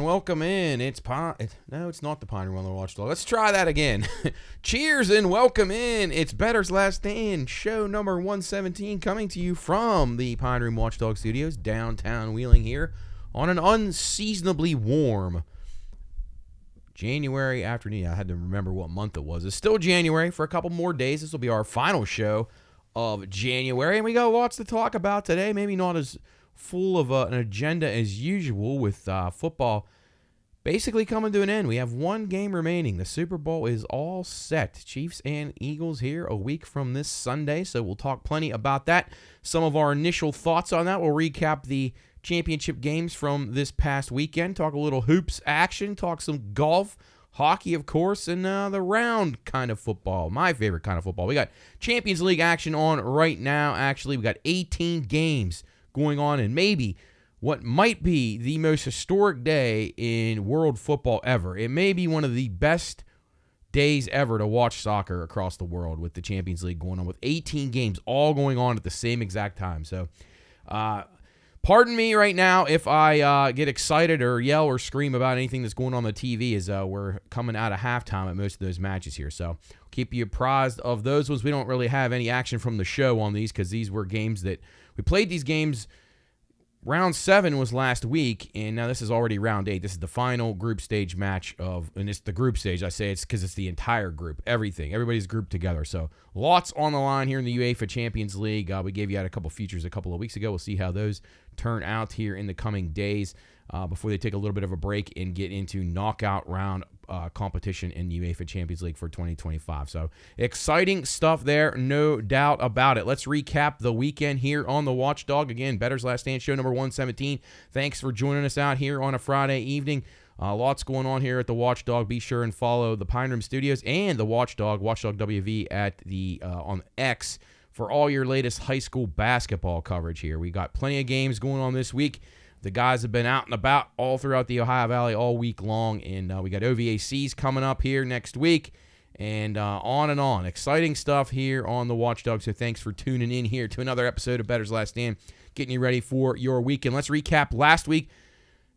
welcome in. No, it's not the Pine Room on the Watchdog. Let's try that again. Cheers and welcome in. It's Bettor's Last Stand, show number 117, coming to you from the Pine Room Watchdog Studios, downtown Wheeling here, on an unseasonably warm January afternoon. I had to remember what month it was. It's still January for a couple more days. This will be our final show of January, and we got lots to talk about today. Maybe not as full of an agenda as usual, with football basically coming to an end. We have one game remaining. The Super Bowl is all set. Chiefs and Eagles here a week from this Sunday, so we'll talk plenty about that. Some of our initial thoughts on that. We'll recap the championship games from this past weekend, talk a little hoops action, talk some golf, hockey, of course, and the round kind of football, my favorite kind of football. We got Champions League action on right now. Actually, we got 18 games going on, and maybe what might be the most historic day in world football ever. It may be one of the best days ever to watch soccer across the world, with the Champions League going on, with 18 games all going on at the same exact time. So, pardon me right now if I get excited or yell or scream about anything that's going on the TV, as we're coming out of halftime at most of those matches here. So, keep you apprised of those ones. We don't really have any action from the show on these, because these were games that we played. These games, round 7 was last week, and now this is already round 8. This is the final group stage match and it's the group stage. I say it's because it's the entire group, everybody's grouped together. So lots on the line here in the UEFA Champions League. We gave you out a couple features a couple of weeks ago. We'll see how those turn out here in the coming days before they take a little bit of a break and get into knockout round competition in the UEFA Champions League for 2025. So exciting stuff there, no doubt about it. Let's recap the weekend here on the Watchdog. Again, Bettor's Last Stand, show number 117. Thanks for joining us out here on a Friday evening. Lots going on here at the Watchdog. Be sure and follow the Pine Room Studios and the Watchdog WV at the on X for all your latest high school basketball coverage here. We got plenty of games going on this week. The guys have been out and about all throughout the Ohio Valley all week long, and we got OVACs coming up here next week, and on and on. Exciting stuff here on the Watchdog, so thanks for tuning in here to another episode of Bettor's Last Stand, getting you ready for your weekend. Let's recap last week.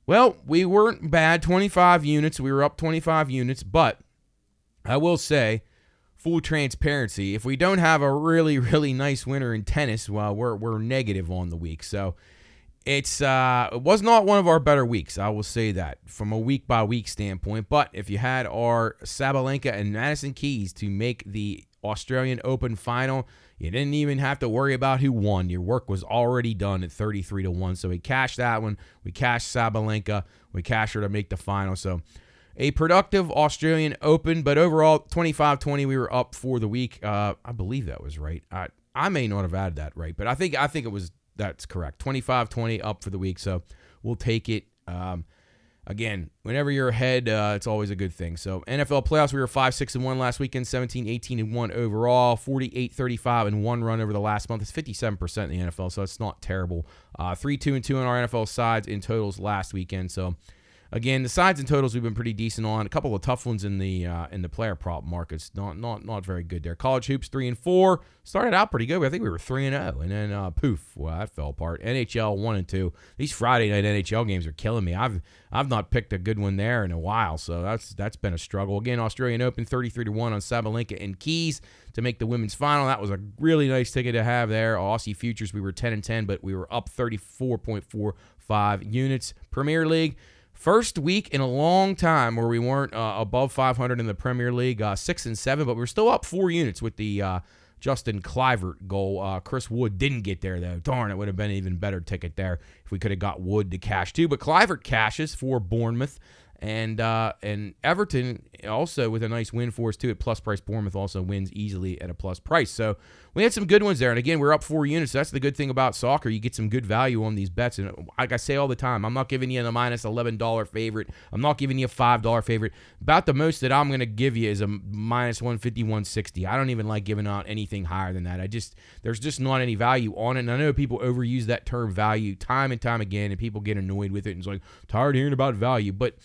Well, we weren't bad, 25 units. We were up 25 units, but I will say, full transparency, if we don't have a really, really nice winner in tennis, well, we're negative on the week, so it was not one of our better weeks, I will say that, from a week-by-week standpoint. But if you had our Sabalenka and Madison Keys to make the Australian Open final, you didn't even have to worry about who won. Your work was already done at 33-1. So we cashed that one. We cashed Sabalenka. We cashed her to make the final. So a productive Australian Open, but overall 25-20 we were up for the week. I believe that was right. I may not have added that right, but I think it was. That's correct. 25-20 up for the week, so we'll take it. Again, whenever you're ahead, it's always a good thing. So NFL playoffs, we were 5-6-1 last weekend, 17-18-1 overall, 48-35 and one run over the last month. It's 57% in the NFL, so it's not terrible. 3-2-2 on our NFL sides in totals last weekend. So again, the sides and totals we've been pretty decent on. A couple of tough ones in the player prop markets. Not very good there. College hoops 3-4 started out pretty good. I think we were 3-0, and then poof, well, that fell apart. NHL 1-2. These Friday night NHL games are killing me. I've not picked a good one there in a while, so that's been a struggle. Again, Australian Open 33-1 on Sabalenka and Keys to make the women's final. That was a really nice ticket to have there. Aussie futures, we were 10-10, but we were up 34.45 units. Premier League, first week in a long time where we weren't above 500 in the Premier League, 6-7, but we're still up 4 units with the Justin Kluivert goal. Chris Wood didn't get there, though. Darn, it would have been an even better ticket there if we could have got Wood to cash too. But Kluivert cashes for Bournemouth. And Everton also with a nice win for us too at plus price. Bournemouth also wins easily at a plus price. So we had some good ones there. And again, we're up 4 units. That's the good thing about soccer. You get some good value on these bets. And like I say all the time, I'm not giving you the minus $11 favorite. I'm not giving you a $5 favorite. About the most that I'm going to give you is a minus 150, 160. I don't even like giving out anything higher than that. There's just not any value on it. And I know people overuse that term value time and time again, and people get annoyed with it. And it's like, tired of hearing about value. But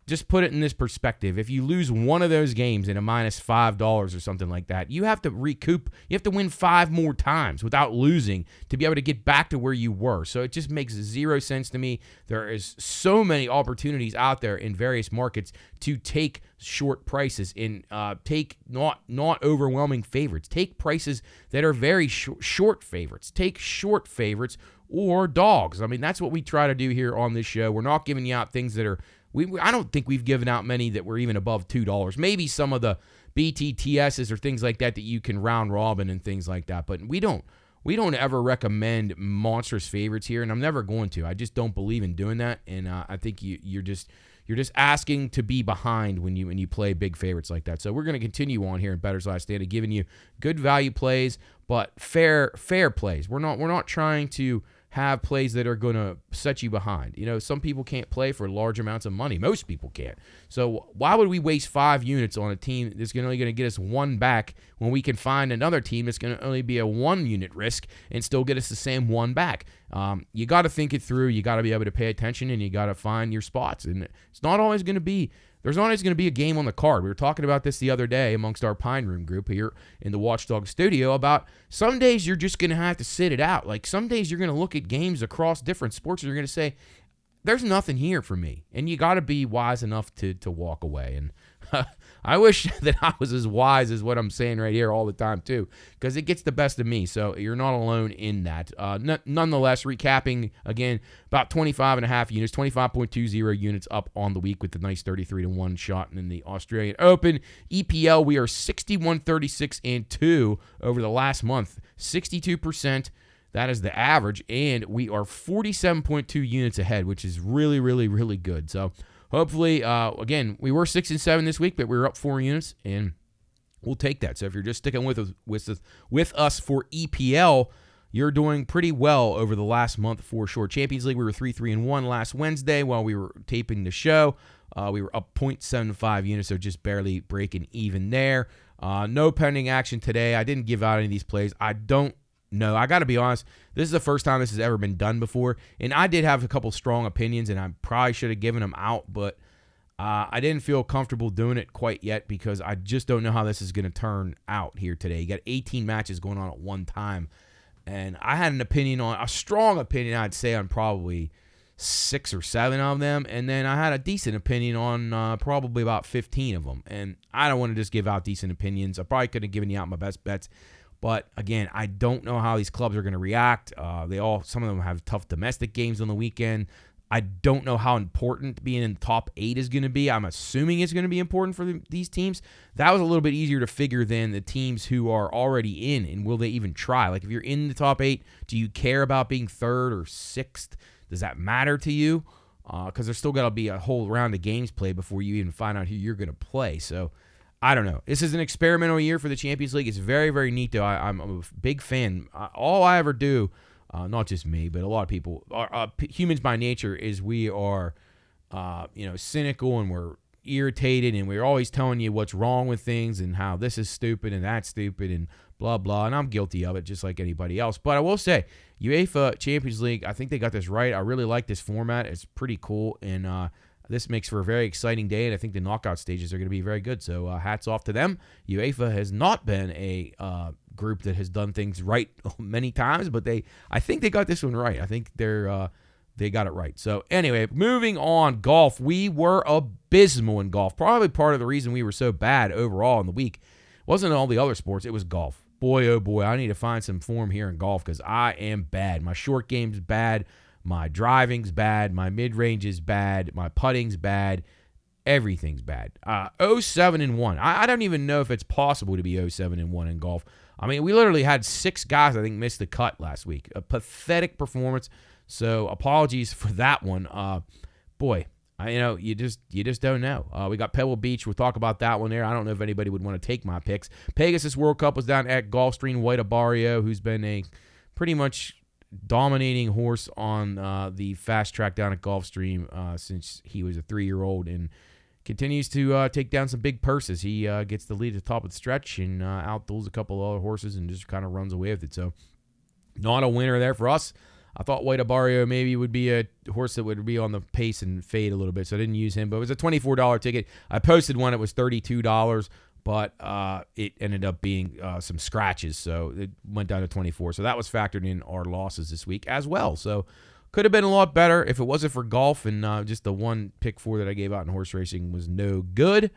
just put it in this perspective. If you lose one of those games in a -$5 or something like that, you have to recoup. You have to win 5 more times without losing to be able to get back to where you were. So it just makes zero sense to me. There is so many opportunities out there in various markets to take short prices and take not overwhelming favorites. Take prices that are very short favorites. Take short favorites or dogs. I mean, that's what we try to do here on this show. We're not giving you out things that are I don't think we've given out many that were even above $2. Maybe some of the BTTSs or things like that you can round robin and things like that. But we don't ever recommend monstrous favorites here, and I'm never going to. I just don't believe in doing that, and I think you're just asking to be behind when you play big favorites like that. So we're going to continue on here in Bettor's Last Stand, giving you good value plays, but fair plays. We're not trying to have plays that are going to set you behind. Some people can't play for large amounts of money. Most people can't. So why would we waste 5 units on a team that's only going to get us 1 back when we can find another team that's going to only be a 1-unit risk and still get us the same 1 back? You got to think it through. You got to be able to pay attention, and you got to find your spots. And it's not always going to be There's not always going to be a game on the card. We were talking about this the other day amongst our Pine Room group here in the Watchdog studio about some days you're just going to have to sit it out. Like some days you're going to look at games across different sports and you're going to say, there's nothing here for me. And you got to be wise enough to walk away. And I wish that I was as wise as what I'm saying right here all the time too, because it gets the best of me. So you're not alone in that. Nonetheless, recapping again, about 25.5 units, 25.20 units up on the week with the nice 33-1 shot in the Australian Open. EPL, we are 61-36-2 over the last month, 62%. That is the average, and we are 47.2 units ahead, which is really, really, really good. So hopefully, again, we were 6-7 this week, but we were up 4 units, and we'll take that. So if you're just sticking with us for EPL, you're doing pretty well over the last month for sure. Champions League, we were 3-1 last Wednesday while we were taping the show. We were up 0.75 units, so just barely breaking even there. No pending action today. I didn't give out any of these plays. No, I got to be honest, this is the first time this has ever been done before, and I did have a couple strong opinions, and I probably should have given them out, but I didn't feel comfortable doing it quite yet because I just don't know how this is going to turn out here today. You got 18 matches going on at one time, and I had a strong opinion, I'd say, on probably 6 or 7 of them, and then I had a decent opinion on probably about 15 of them, and I don't want to just give out decent opinions. I probably could have given you out my best bets. But again, I don't know how these clubs are going to react. Some of them have tough domestic games on the weekend. I don't know how important being in the top 8 is going to be. I'm assuming it's going to be important for these teams. That was a little bit easier to figure than the teams who are already in, and will they even try? Like if you're in the top 8, do you care about being 3rd or 6th? Does that matter to you? Because there's still got to be a whole round of games played before you even find out who you're going to play. So I don't know. This is an experimental year for the Champions League. It's very, very neat, though. I'm a big fan. All I ever do, not just me, but a lot of people, humans by nature, is we are, cynical and we're irritated and we're always telling you what's wrong with things and how this is stupid and that's stupid and blah, blah. And I'm guilty of it just like anybody else. But I will say, UEFA Champions League, I think they got this right. I really like this format. It's pretty cool. And, this makes for a very exciting day, and I think the knockout stages are going to be very good. So hats off to them. UEFA has not been a group that has done things right many times, but I think they got this one right. I think they got it right. So anyway, moving on, golf. We were abysmal in golf. Probably part of the reason we were so bad overall in the week wasn't all the other sports. It was golf. Boy, oh boy, I need to find some form here in golf because I am bad. My short game's bad. My driving's bad. My mid-range is bad. My putting's bad. Everything's bad. 0-7-1. I don't even know if it's possible to be 0-7-1 in golf. I mean, we literally had 6 guys, I think, miss the cut last week. A pathetic performance. So apologies for that one. You just don't know. We got Pebble Beach. We'll talk about that one there. I don't know if anybody would want to take my picks. Pegasus World Cup was down at Gulfstream. White Abario, who's been a pretty much dominating horse on the fast track down at Gulfstream since he was a 3-year-old and continues to take down some big purses. He gets the lead at the top of the stretch and outduels a couple other horses and just kind of runs away with it. So not a winner there for us. I thought White Abario maybe would be a horse that would be on the pace and fade a little bit, so I didn't use him. But it was a $24 ticket. I posted one. It was $32, but it ended up being some scratches, so it went down to 24. So that was factored in our losses this week as well. So could have been a lot better if it wasn't for golf, and just the one pick 4 that I gave out in horse racing was no good.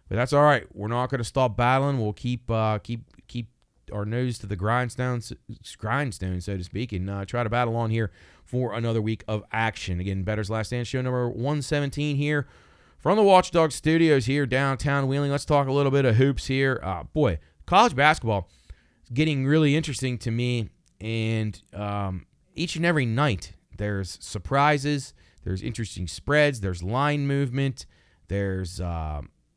But that's all right. We're not going to stop battling. We'll keep our nose to the grindstone, so to speak, and try to battle on here for another week of action. Again, Bettor's Last Stand, show number 117 here from the Watchdog Studios here downtown Wheeling. Let's talk a little bit of hoops here. Boy, college basketball is getting really interesting to me, and each and every night there's surprises, there's interesting spreads, there's line movement, there's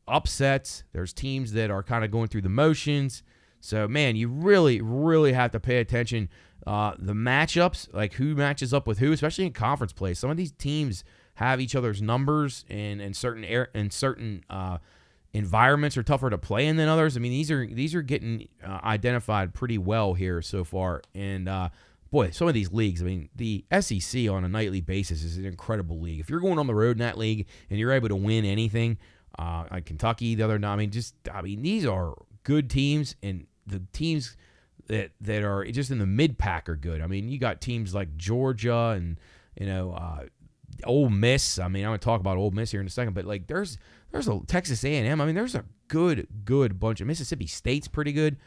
upsets, there's teams that are kind of going through the motions. So, man, you really, really have to pay attention. The matchups, like who matches up with who, especially in conference play. Some of these teams have each other's numbers, and certain environments are tougher to play in than others. I mean, these are getting identified pretty well here so far. And boy, some of these leagues. I mean, the SEC on a nightly basis is an incredible league. If you're going on the road in that league and you're able to win anything, like Kentucky the other night, these are good teams, and the teams that are just in the mid-pack are good. I mean, you got teams like Georgia and, Ole Miss. I mean, I'm going to talk about Ole Miss here in a second, but like there's a Texas A&M. I mean, there's a good bunch of Mississippi State's pretty good.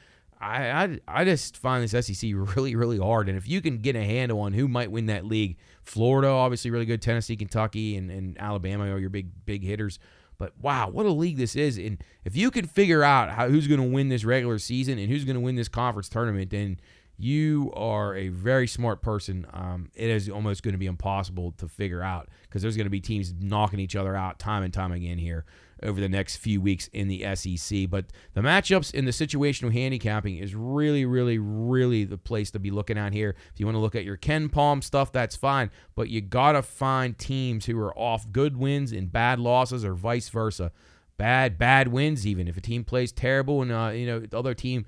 I just find this SEC really, really hard. And if you can get a handle on who might win that league, Florida, obviously really good, Tennessee, Kentucky, and Alabama are your big hitters. But wow, what a league this is. And if you can figure out who's going to win this regular season and who's going to win this conference tournament, then you are a very smart person. It is almost going to be impossible to figure out, because there's going to be teams knocking each other out time and time again here over the next few weeks in the SEC. But the matchups in the situational handicapping is really, really, really the place to be looking at here. If you want to look at your Ken Palm stuff, that's fine. But you got to find teams who are off good wins and bad losses, or vice versa. Bad wins even. If a team plays terrible and the other team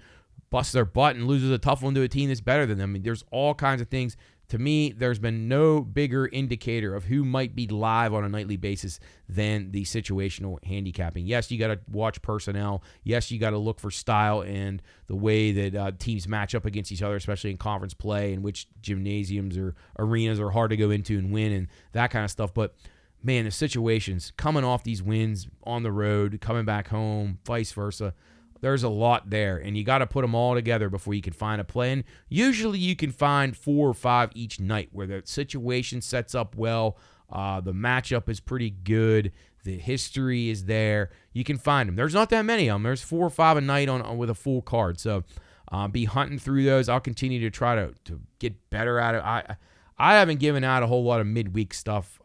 busts their butt and loses a tough one to a team that's better than them. I mean, there's all kinds of things. To me, there's been no bigger indicator of who might be live on a nightly basis than the situational handicapping. Yes, you got to watch personnel. Yes, you got to look for style and the way that teams match up against each other, especially in conference play, and which gymnasiums or arenas are hard to go into and win and that kind of stuff. But, man, the situations coming off these wins on the road, coming back home, vice versa, there's a lot there, and you got to put them all together before you can find a play. And usually you can find 4 or 5 each night where the situation sets up well, the matchup is pretty good, the history is there. You can find them. There's not that many of them. There's 4 or 5 a night on with a full card. So be hunting through those. I'll continue to try to get better at it. I haven't given out a whole lot of midweek stuff.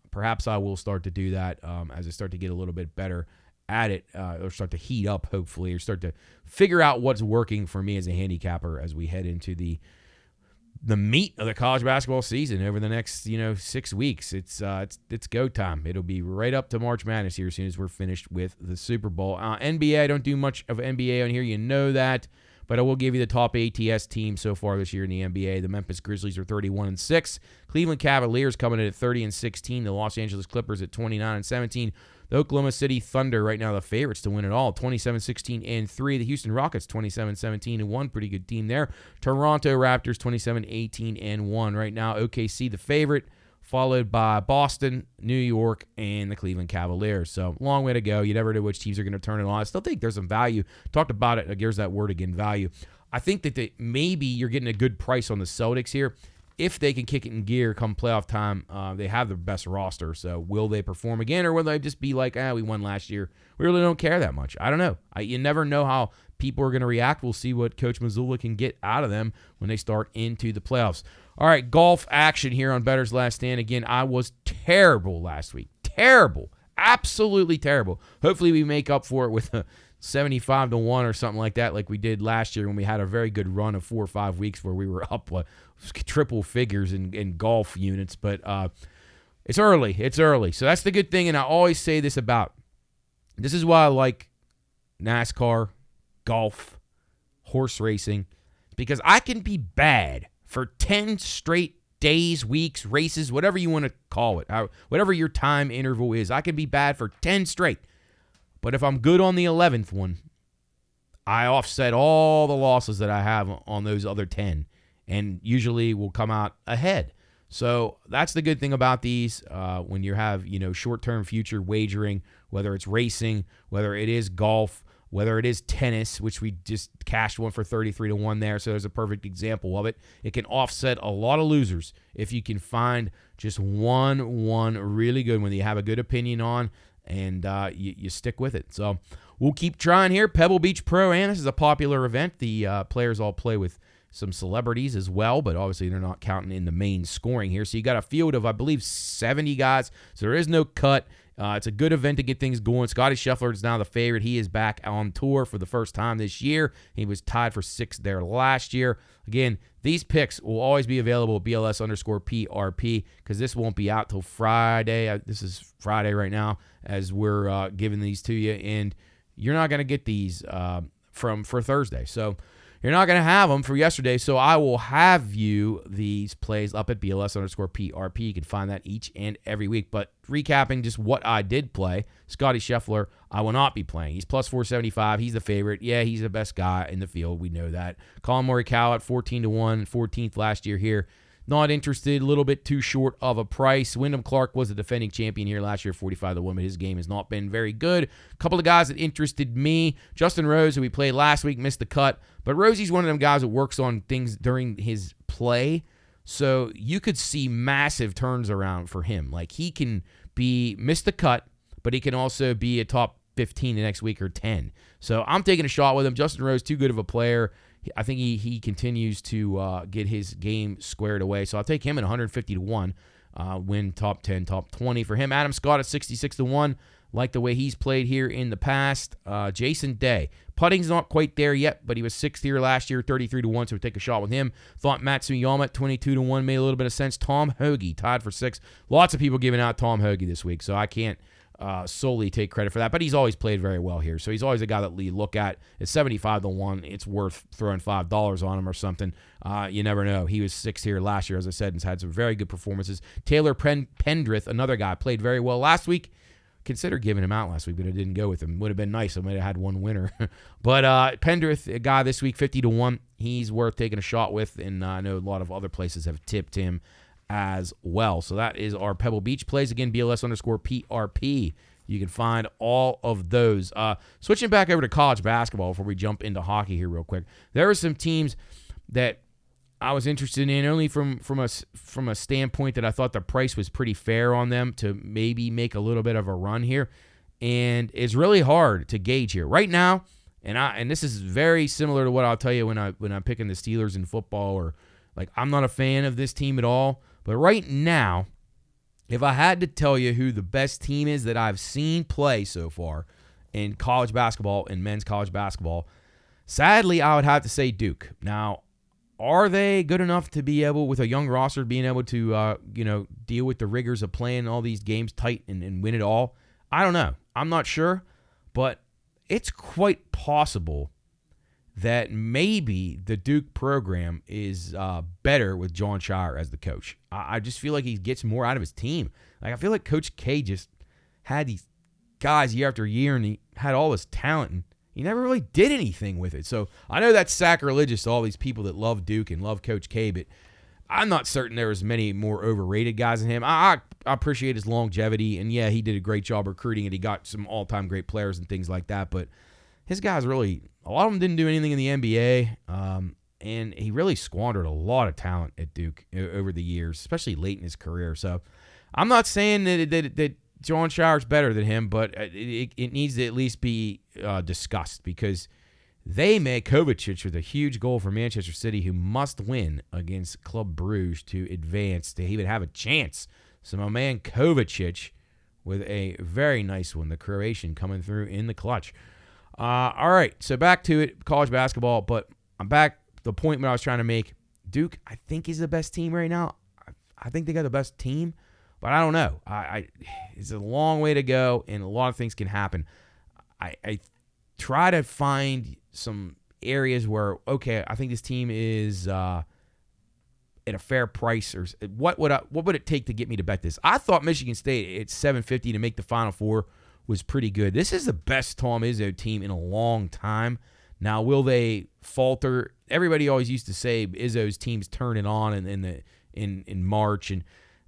Perhaps I will start to do that as I start to get a little bit better at it, or start to heat up, hopefully, or start to figure out what's working for me as a handicapper as we head into the meat of the college basketball season over the next 6 weeks. It's go time. It'll be right up to March Madness here as soon as we're finished with the Super Bowl. NBA, I don't do much of NBA on here, you know that, but I will give you the top ATS team so far this year in the NBA. The Memphis Grizzlies are 31-6. Cleveland Cavaliers coming in at 30-16. The Los Angeles Clippers at 29-17. The Oklahoma City Thunder right now the favorites to win it all, 27-16-3. The Houston Rockets 27-17-1, pretty good team there. Toronto Raptors 27-18-1. Right now OKC the favorite, followed by Boston, New York, and the Cleveland Cavaliers. So long way to go. You never know which teams are going to turn it on. I still think there's some value. Talked about it. Here's that word again, value. I think that maybe you're getting a good price on the Celtics here. If they can kick it in gear come playoff time, they have the best roster. So will they perform again, or will they just be like, we won last year? We really don't care that much. I don't know. You never know how people are going to react. We'll see what Coach Mazzulla can get out of them when they start into the playoffs. All right, golf action here on Bettor's Last Stand. Again, I was terrible last week. Terrible. Absolutely terrible. Hopefully we make up for it with a 75-1 or something like that, like we did last year when we had a very good run of 4 or 5 weeks where we were up triple figures in golf units. But it's early. It's early. So that's the good thing, and I always say this is why I like NASCAR, golf, horse racing, because I can be bad for 10 straight days, weeks, races, whatever you want to call it, whatever your time interval is. I can be bad for 10 straight. But if I'm good on the 11th one, I offset all the losses that I have on those other 10 and usually will come out ahead. So that's the good thing about these when you have, short-term future wagering, whether it's racing, whether it is golf, whether it is tennis, which we just cashed one for 33-1 there, so there's a perfect example of it. It can offset a lot of losers if you can find just one really good one that you have a good opinion on, and you stick with it. So we'll keep trying here. Pebble Beach Pro-Am, this is a popular event. The players all play with some celebrities as well, but obviously they're not counting in the main scoring here. So you got a field of, I believe, 70 guys, so there is no cut. It's a good event to get things going. Scotty Scheffler is now the favorite. He is back on tour for the first time this year. He was tied for 6th there last year. Again, these picks will always be available at BLS_PRP because this won't be out till Friday. This is Friday right now as we're giving these to you, and you're not going to get these for Thursday. So you're not going to have them for yesterday, so I will have you these plays up at BLS_PRP. You can find that each and every week. But recapping just what I did play, Scotty Scheffler, I will not be playing. He's plus 475. He's the favorite. Yeah, he's the best guy in the field. We know that. Colin Morikawa at 14-1, 14th last year here. Not interested, a little bit too short of a price. Wyndham Clark was the defending champion here last year, 45-1, but his game has not been very good. A couple of guys that interested me. Justin Rose, who we played last week, missed the cut. But Rosie's one of them guys that works on things during his play. So you could see massive turns around for him. Like he can miss the cut, but he can also be a top 15 the next week or 10. So I'm taking a shot with him. Justin Rose, too good of a player. I think he continues to get his game squared away. So I'll take him at 150-1, win top 10, top 20 for him. Adam Scott at 66-1, like the way he's played here in the past. Jason Day, putting's not quite there yet, but he was 6th here last year, 33-1, so we'll take a shot with him. Thought Matsuyama at 22-1 made a little bit of sense. Tom Hoagie tied for 6th. Lots of people giving out Tom Hoagie this week, so I can't solely take credit for that, but he's always played very well here. So he's always a guy that we look at. At 75-1, it's worth throwing $5 on him or something. You never know. He was 6th here last year, as I said, and has had some very good performances. Taylor Pendrith, another guy, played very well last week. Considered giving him out last week, but I didn't go with him. Would have been nice. I might have had one winner. But Pendrith, a guy this week, 50-1. He's worth taking a shot with, and I know a lot of other places have tipped him as well. So that is our Pebble Beach plays. Again, BLS_PRP. You can find all of those. Switching back over to college basketball before we jump into hockey here real quick. There are some teams that I was interested in only from a standpoint that I thought the price was pretty fair on them to maybe make a little bit of a run here. And it's really hard to gauge here. Right now, and this is very similar to what I'll tell you when I'm picking the Steelers in football, or like I'm not a fan of this team at all. But right now, if I had to tell you who the best team is that I've seen play so far in college basketball, in men's college basketball, sadly, I would have to say Duke. Now, are they good enough to be able, with a young roster, being able to deal with the rigors of playing all these games tight and win it all? I don't know. I'm not sure, but it's quite possible that maybe the Duke program is better with Jon Scheyer as the coach. I just feel like he gets more out of his team. Like I feel like Coach K just had these guys year after year, and he had all this talent, and he never really did anything with it. So I know that's sacrilegious to all these people that love Duke and love Coach K, but I'm not certain there was many more overrated guys than him. I appreciate his longevity, and yeah, he did a great job recruiting, and he got some all-time great players and things like that, but his guys really, a lot of them didn't do anything in the NBA, and he really squandered a lot of talent at Duke over the years, especially late in his career. So I'm not saying that Jon Scheyer's better than him, but it needs to at least be discussed, because they make Kovacic with a huge goal for Manchester City, who must win against Club Brugge to advance to even have a chance. So my man Kovacic with a very nice one, the Croatian coming through in the clutch. All right, so back to it, college basketball, but I'm back to the point where I was trying to make. Duke, I think, is the best team right now. I think they got the best team, but I don't know. It's a long way to go, and a lot of things can happen. I try to find some areas where, okay, I think this team is at a fair price, or what would it take to get me to bet this? I thought Michigan State at 750 to make the Final Four was pretty good. This is the best Tom Izzo team in a long time. Now, will they falter? Everybody always used to say Izzo's team's turning on in March, and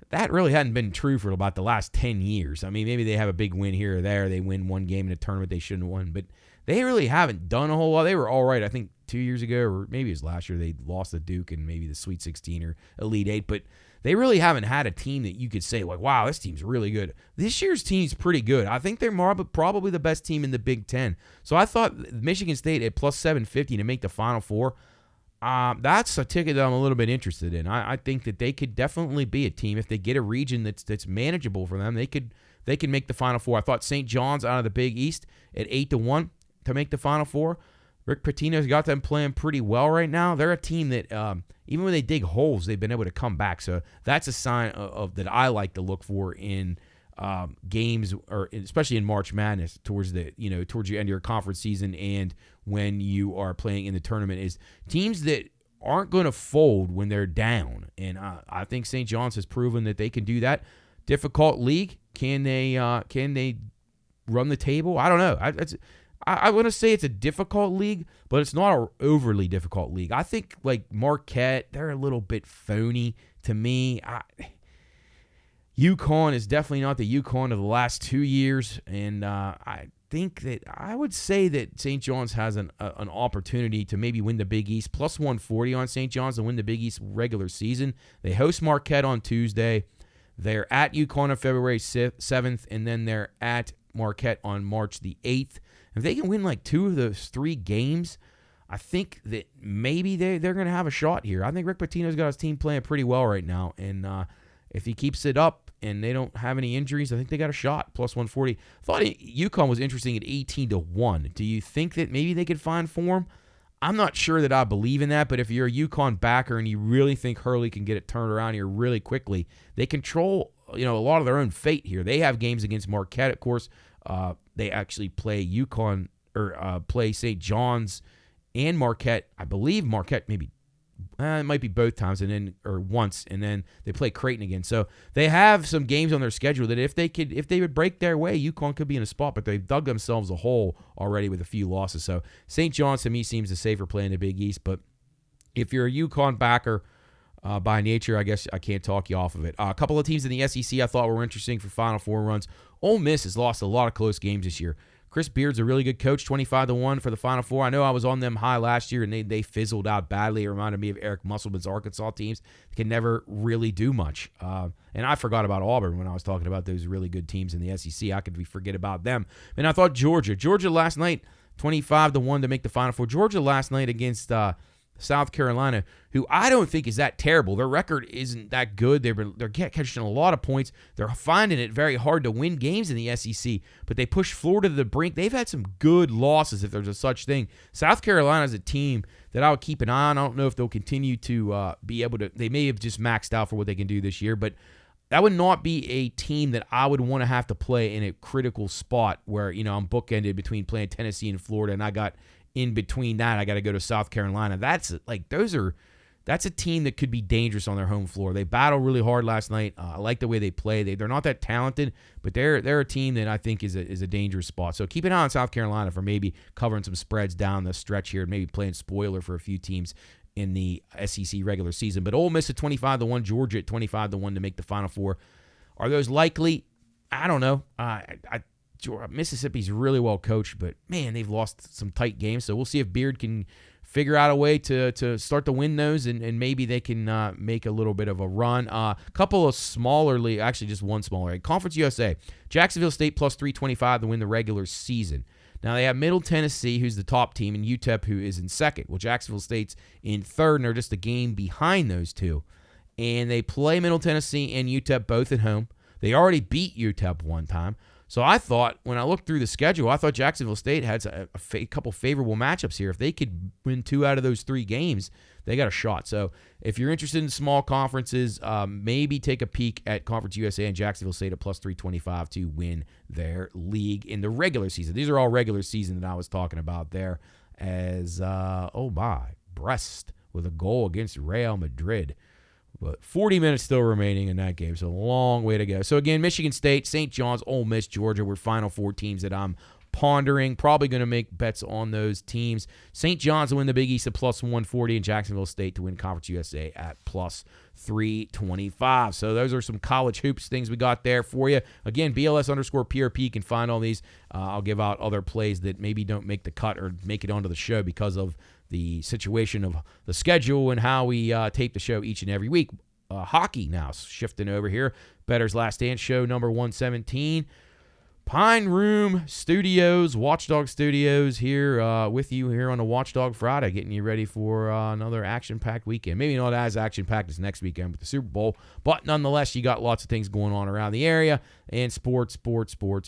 that really hadn't been true for about the last 10 years. I mean, maybe they have a big win here or there. They win one game in a tournament they shouldn't have won, but they really haven't done a whole lot. They were all right, I think, 2 years ago, or maybe it was last year. They lost to Duke in maybe the Sweet 16 or Elite 8, but they really haven't had a team that you could say, like, wow, this team's really good. This year's team's pretty good. I think they're probably the best team in the Big Ten. So I thought Michigan State at plus 750 to make the Final Four, that's a ticket that I'm a little bit interested in. I think that they could definitely be a team. If they get a region that's manageable for them, they could make the Final Four. I thought St. John's out of the Big East at 8-1 to make the Final Four. Rick Pitino's got them playing pretty well right now. They're a team that even when they dig holes, they've been able to come back. So that's a sign of that I like to look for in games, or especially in March Madness towards the end of your conference season and when you are playing in the tournament, is teams that aren't going to fold when they're down. And I think St. John's has proven that they can do that. Difficult league. Can they run the table? I don't know. I want to say it's a difficult league, but it's not an overly difficult league. I think, like, Marquette, they're a little bit phony to me. UConn is definitely not the UConn of the last 2 years, and I think that I would say that St. John's has an opportunity to maybe win the Big East. Plus 140 on St. John's to win the Big East regular season. They host Marquette on Tuesday. They're at UConn on February 7th, and then they're at Marquette on March the 8th. If they can win like 2 of those 3 games, I think that maybe they're going to have a shot here. I think Rick Pitino's got his team playing pretty well right now, and if he keeps it up and they don't have any injuries, I think they got a shot. Plus 140. Thought UConn was interesting at 18-1. Do you think that maybe they could find form? I'm not sure that I believe in that, but if you're a UConn backer and you really think Hurley can get it turned around here really quickly, they control a lot of their own fate here. They have games against Marquette, of course. They actually play UConn or play St. John's and Marquette. I believe Marquette maybe it might be both times or once, and then they play Creighton again. So they have some games on their schedule that if they would break their way, UConn could be in a spot, but they've dug themselves a hole already with a few losses. So St. John's to me seems a safer play in the Big East, but if you're a UConn backer by nature, I guess I can't talk you off of it. A couple of teams in the SEC I thought were interesting for Final Four runs. Ole Miss has lost a lot of close games this year. Chris Beard's a really good coach, 25-1 for the Final Four. I know I was on them high last year, and they fizzled out badly. It reminded me of Eric Musselman's Arkansas teams. They can never really do much. And I forgot about Auburn when I was talking about those really good teams in the SEC. I could forget about them. And I thought Georgia last night, 25-1 to make the Final Four. Georgia last night against South Carolina, who I don't think is that terrible. Their record isn't that good. They're catching a lot of points. They're finding it very hard to win games in the SEC, but they push Florida to the brink. They've had some good losses, if there's a such thing. South Carolina is a team that I would keep an eye on. I don't know if they'll continue to be able to. They may have just maxed out for what they can do this year, but that would not be a team that I would want to have to play in a critical spot where, I'm bookended between playing Tennessee and Florida, and I got in between that, I got to go to South Carolina. That's a team that could be dangerous on their home floor. They battled really hard last night. I like the way they play. They're not that talented, but they're a team that I think is a dangerous spot. So keep an eye on South Carolina for maybe covering some spreads down the stretch here, and maybe playing spoiler for a few teams in the SEC regular season. But Ole Miss at 25-1, Georgia at 25-1 to make the Final Four. Are those likely? I don't know. Mississippi's really well coached, but man, they've lost some tight games. So we'll see if Beard can figure out a way to start to win those, and maybe they can make a little bit of a run. A couple of smaller league, actually just one smaller league. Conference USA, Jacksonville State plus 325 to win the regular season. Now they have Middle Tennessee, who's the top team, and UTEP, who is in second. Well, Jacksonville State's in third, and they're just a game behind those two. And they play Middle Tennessee and UTEP both at home. They already beat UTEP one time. So I thought, when I looked through the schedule, I thought Jacksonville State had a couple favorable matchups here. If they could win 2 out of those 3 games, they got a shot. So if you're interested in small conferences, maybe take a peek at Conference USA and Jacksonville State at plus 325 to win their league in the regular season. These are all regular season that I was talking about there, as, Brest with a goal against Real Madrid. But 40 minutes still remaining in that game, so a long way to go. So again, Michigan State, St. John's, Ole Miss, Georgia were Final Four teams that I'm pondering. Probably going to make bets on those teams. St. John's to win the Big East at plus 140, and Jacksonville State to win Conference USA at plus 325. So those are some college hoops things we got there for you. Again, BLS_PRP. You can find all these. I'll give out other plays that maybe don't make the cut or make it onto the show because of the situation of the schedule and how we tape the show each and every week. Hockey now shifting over here. Bettor's Last Dance show number 117. Pine Room Studios, Watchdog Studios here with you here on a Watchdog Friday, getting you ready for another action-packed weekend. Maybe not as action-packed as next weekend with the Super Bowl, but nonetheless, you got lots of things going on around the area, and sports,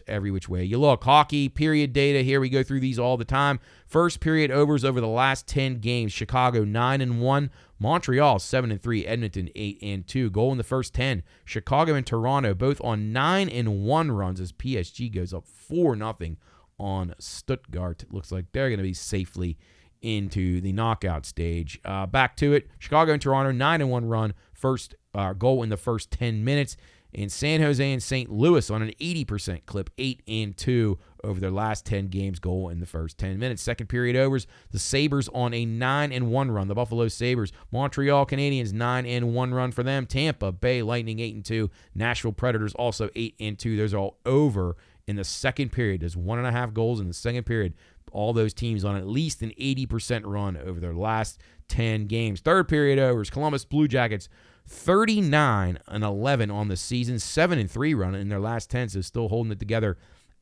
every which way you look. Hockey, period data here. We go through these all the time. First period overs over the last 10 games. Chicago 9-1. Montreal 7-3, Edmonton 8-2. Goal in the first 10. Chicago and Toronto both on 9-1 runs as PSG goes up 4-0 on Stuttgart. It looks like they're going to be safely into the knockout stage. Back to it. Chicago and Toronto 9-1 run. First goal in the first 10 minutes. And San Jose and St. Louis on an 80% clip, 8-2 over their last 10 games, goal in the first 10 minutes. Second period overs, the Sabres on a 9-1 run. The Buffalo Sabres. Montreal Canadiens, 9-1 run for them. Tampa Bay Lightning, 8-2. Nashville Predators also 8-2. Those are all over in the second period. There's 1.5 goals in the second period. All those teams on at least an 80% run over their last 10 games. Third period overs, Columbus Blue Jackets, 39-11 on the season, 7-3 run in their last 10, so still holding it together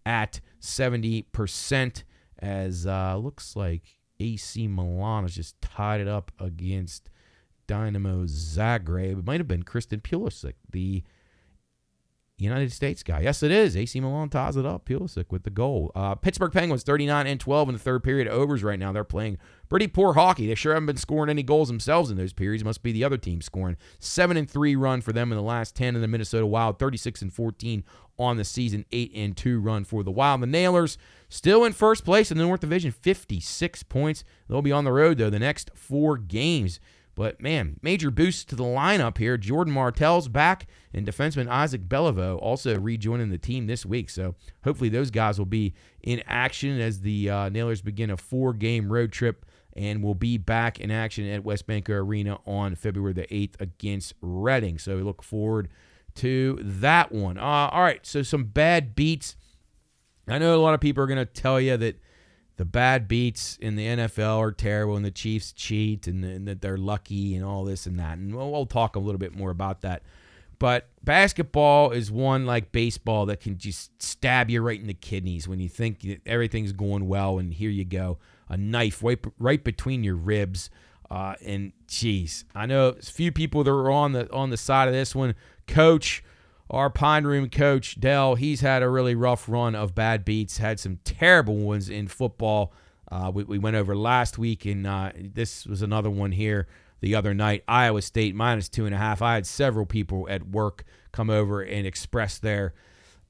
at 70%, as looks like AC Milan has just tied it up against Dynamo Zagreb. It might have been Christian Pulisic, the United States guy. Yes, it is. AC Milan ties it up. Pulisic with the goal. Pittsburgh Penguins 39-12 in the third period overs right now. They're playing pretty poor hockey. They sure haven't been scoring any goals themselves in those periods. It must be the other team scoring. 7-3 run for them in the last 10. And the Minnesota Wild 36-14 on the season. 8-2 run for the Wild. The Nailers still in first place in the North Division. 56 points. They'll be on the road, though, the next 4 games. But, man, major boost to the lineup here. Jordan Martell's back, and defenseman Isaac Beliveau also rejoining the team this week. So hopefully those guys will be in action as the Nailers begin a 4-game road trip and will be back in action at Westbanco Arena on February the 8th against Reading. So we look forward to that one. All right, so some bad beats. I know a lot of people are going to tell you that the bad beats in the NFL are terrible and the Chiefs cheat and that they're lucky and all this and that. And we'll talk a little bit more about that. But basketball is one like baseball that can just stab you right in the kidneys when you think that everything's going well, and here you go, a knife right between your ribs. And geez, I know a few people that are on the side of this one. Coach, our Pine Room coach, Dell, he's had a really rough run of bad beats, had some terrible ones in football. We went over last week, and this was another one here the other night. Iowa State -2.5. I had several people at work come over and express their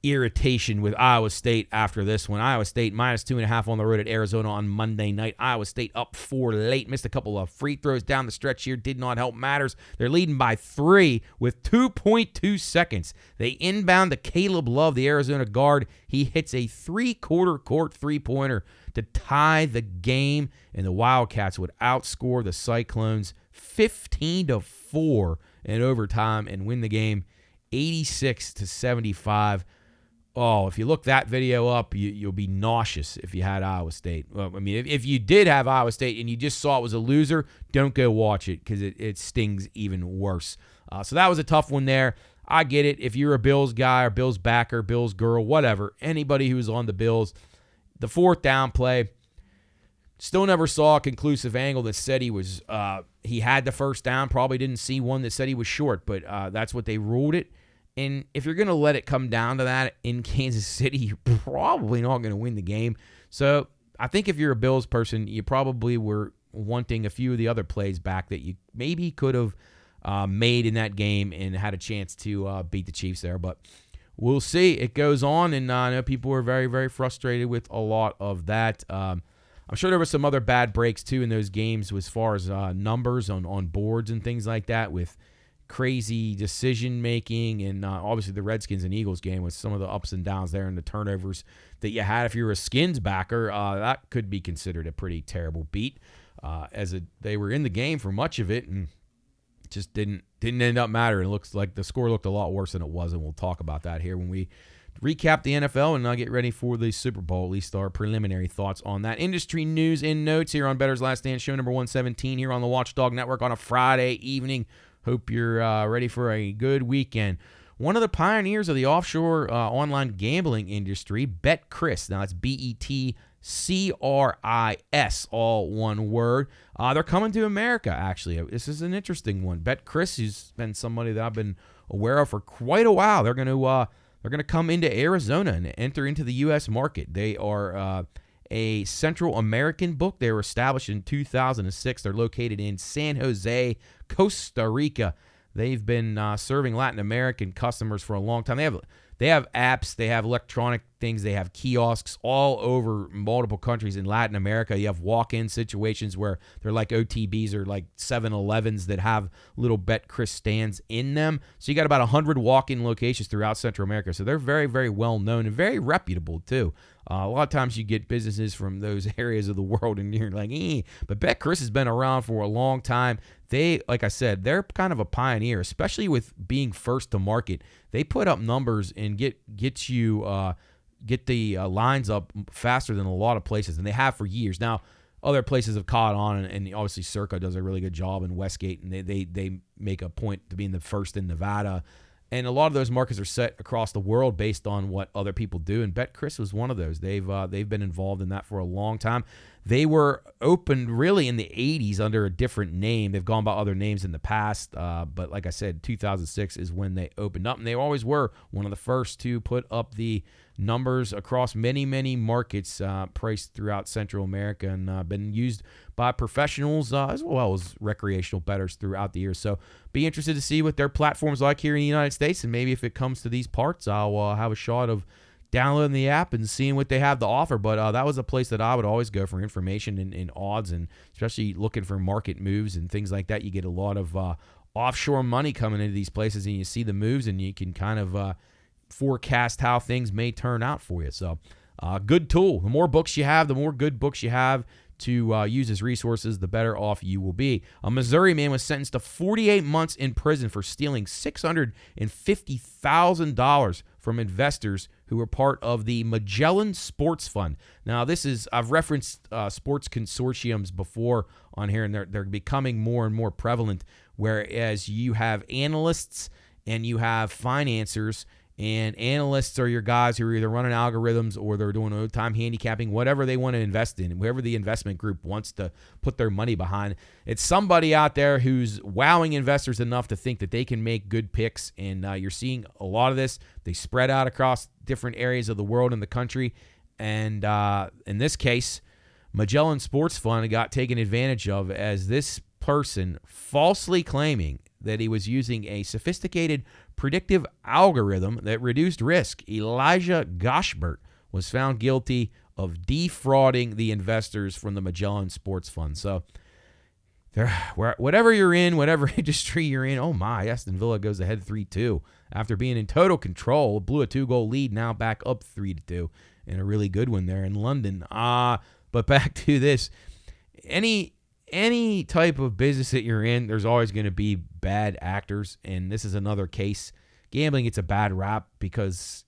irritation with Iowa State after this one. Iowa State -2.5 on the road at Arizona on Monday night. Iowa State up 4 late. Missed a couple of free throws down the stretch here. Did not help matters. They're leading by 3 with 2.2 seconds. They inbound to Caleb Love, the Arizona guard. He hits a 3/4 court three-pointer to tie the game, and the Wildcats would outscore the Cyclones 15-4 in overtime and win the game 86-75. Oh, if you look that video up, you'll be nauseous if you had Iowa State. Well, I mean, if you did have Iowa State and you just saw it was a loser, don't go watch it because it stings even worse. So that was a tough one there. I get it. If you're a Bills guy or Bills backer, Bills girl, whatever, anybody who's on the Bills, the 4th down play, still never saw a conclusive angle that said he had the first down. Probably didn't see one that said he was short, but that's what they ruled it. And if you're going to let it come down to that in Kansas City, you're probably not going to win the game. So I think if you're a Bills person, you probably were wanting a few of the other plays back that you maybe could have made in that game and had a chance to beat the Chiefs there. But we'll see. It goes on, and I know people were very, very frustrated with a lot of that. I'm sure there were some other bad breaks, too, in those games as far as numbers on boards and things like that with crazy decision making, and obviously the Redskins and Eagles game with some of the ups and downs there and the turnovers that you had. If you're a Skins backer, that could be considered a pretty terrible beat, they were in the game for much of it and just didn't end up mattering. It looks like the score looked a lot worse than it was, and we'll talk about that here when we recap the NFL and get ready for the Super Bowl, at least our preliminary thoughts on that. Industry news and notes here on Bettor's Last Stand, show number 117 here on the Watchdog Network on a Friday evening. Hope you're ready for a good weekend. One of the pioneers of the offshore online gambling industry, Betcris. Now, it's BETCRIS, all one word. They're coming to America, actually. This is an interesting one. Betcris has been somebody that I've been aware of for quite a while. They're going to come into Arizona and enter into the U.S. market. They are a Central American book. They were established in 2006. They're located in San Jose, Costa Rica. They've been serving Latin American customers for a long time. They have apps, they have electronic things, they have kiosks all over multiple countries in Latin America. You have walk-in situations where they're like OTBs or like 7-Elevens that have little Betcris stands in them. So you got about 100 walk-in locations throughout Central America. So they're very, very well known and very reputable too. A lot of times you get businesses from those areas of the world and you're like, but Betcris has been around for a long time. They, like I said, they're kind of a pioneer, especially with being first to market. They put up numbers and get the lines up faster than a lot of places, and they have for years. Now, other places have caught on, and obviously Circa does a really good job in Westgate, and they make a point to being the first in Nevada. And a lot of those markets are set across the world based on what other people do, and Betcris was one of those. They've been involved in that for a long time. They were opened really in the 80s under a different name. They've gone by other names in the past, but like I said, 2006 is when they opened up, and they always were one of the first to put up the numbers across many, many markets priced throughout Central America, and been used by professionals as well as recreational bettors throughout the years. So be interested to see what their platform's like here in the United States, and maybe if it comes to these parts, I'll have a shot of downloading the app and seeing what they have to offer. But that was a place that I would always go for information and odds, and especially looking for market moves and things like that. You get a lot of offshore money coming into these places, and you see the moves, and you can kind of forecast how things may turn out for you. So good tool. The more books you have, the more good books you have to use as resources, the better off you will be. A Missouri man was sentenced to 48 months in prison for stealing $650,000 from investors who were part of the Magellan Sports Fund. Now, I've referenced sports consortiums before on here, and they're becoming more and more prevalent, whereas you have analysts and you have financiers. And analysts are your guys who are either running algorithms or they're doing old-time handicapping, whatever they want to invest in, whoever the investment group wants to put their money behind. It's somebody out there who's wowing investors enough to think that they can make good picks, and you're seeing a lot of this. They spread out across different areas of the world and the country, and in this case, Magellan Sports Fund got taken advantage of as this person falsely claiming that he was using a sophisticated predictive algorithm that reduced risk. Elijah Goshbert was found guilty of defrauding the investors from the Magellan Sports Fund. So, whatever you're in, whatever industry you're in, oh my, Aston Villa goes ahead 3-2 after being in total control. Blew a 2-goal lead, now back up 3-2, and a really good one there in London. But back to this, any type of business that you're in, there's always going to be bad actors, and this is another case. Gambling gets a bad rap because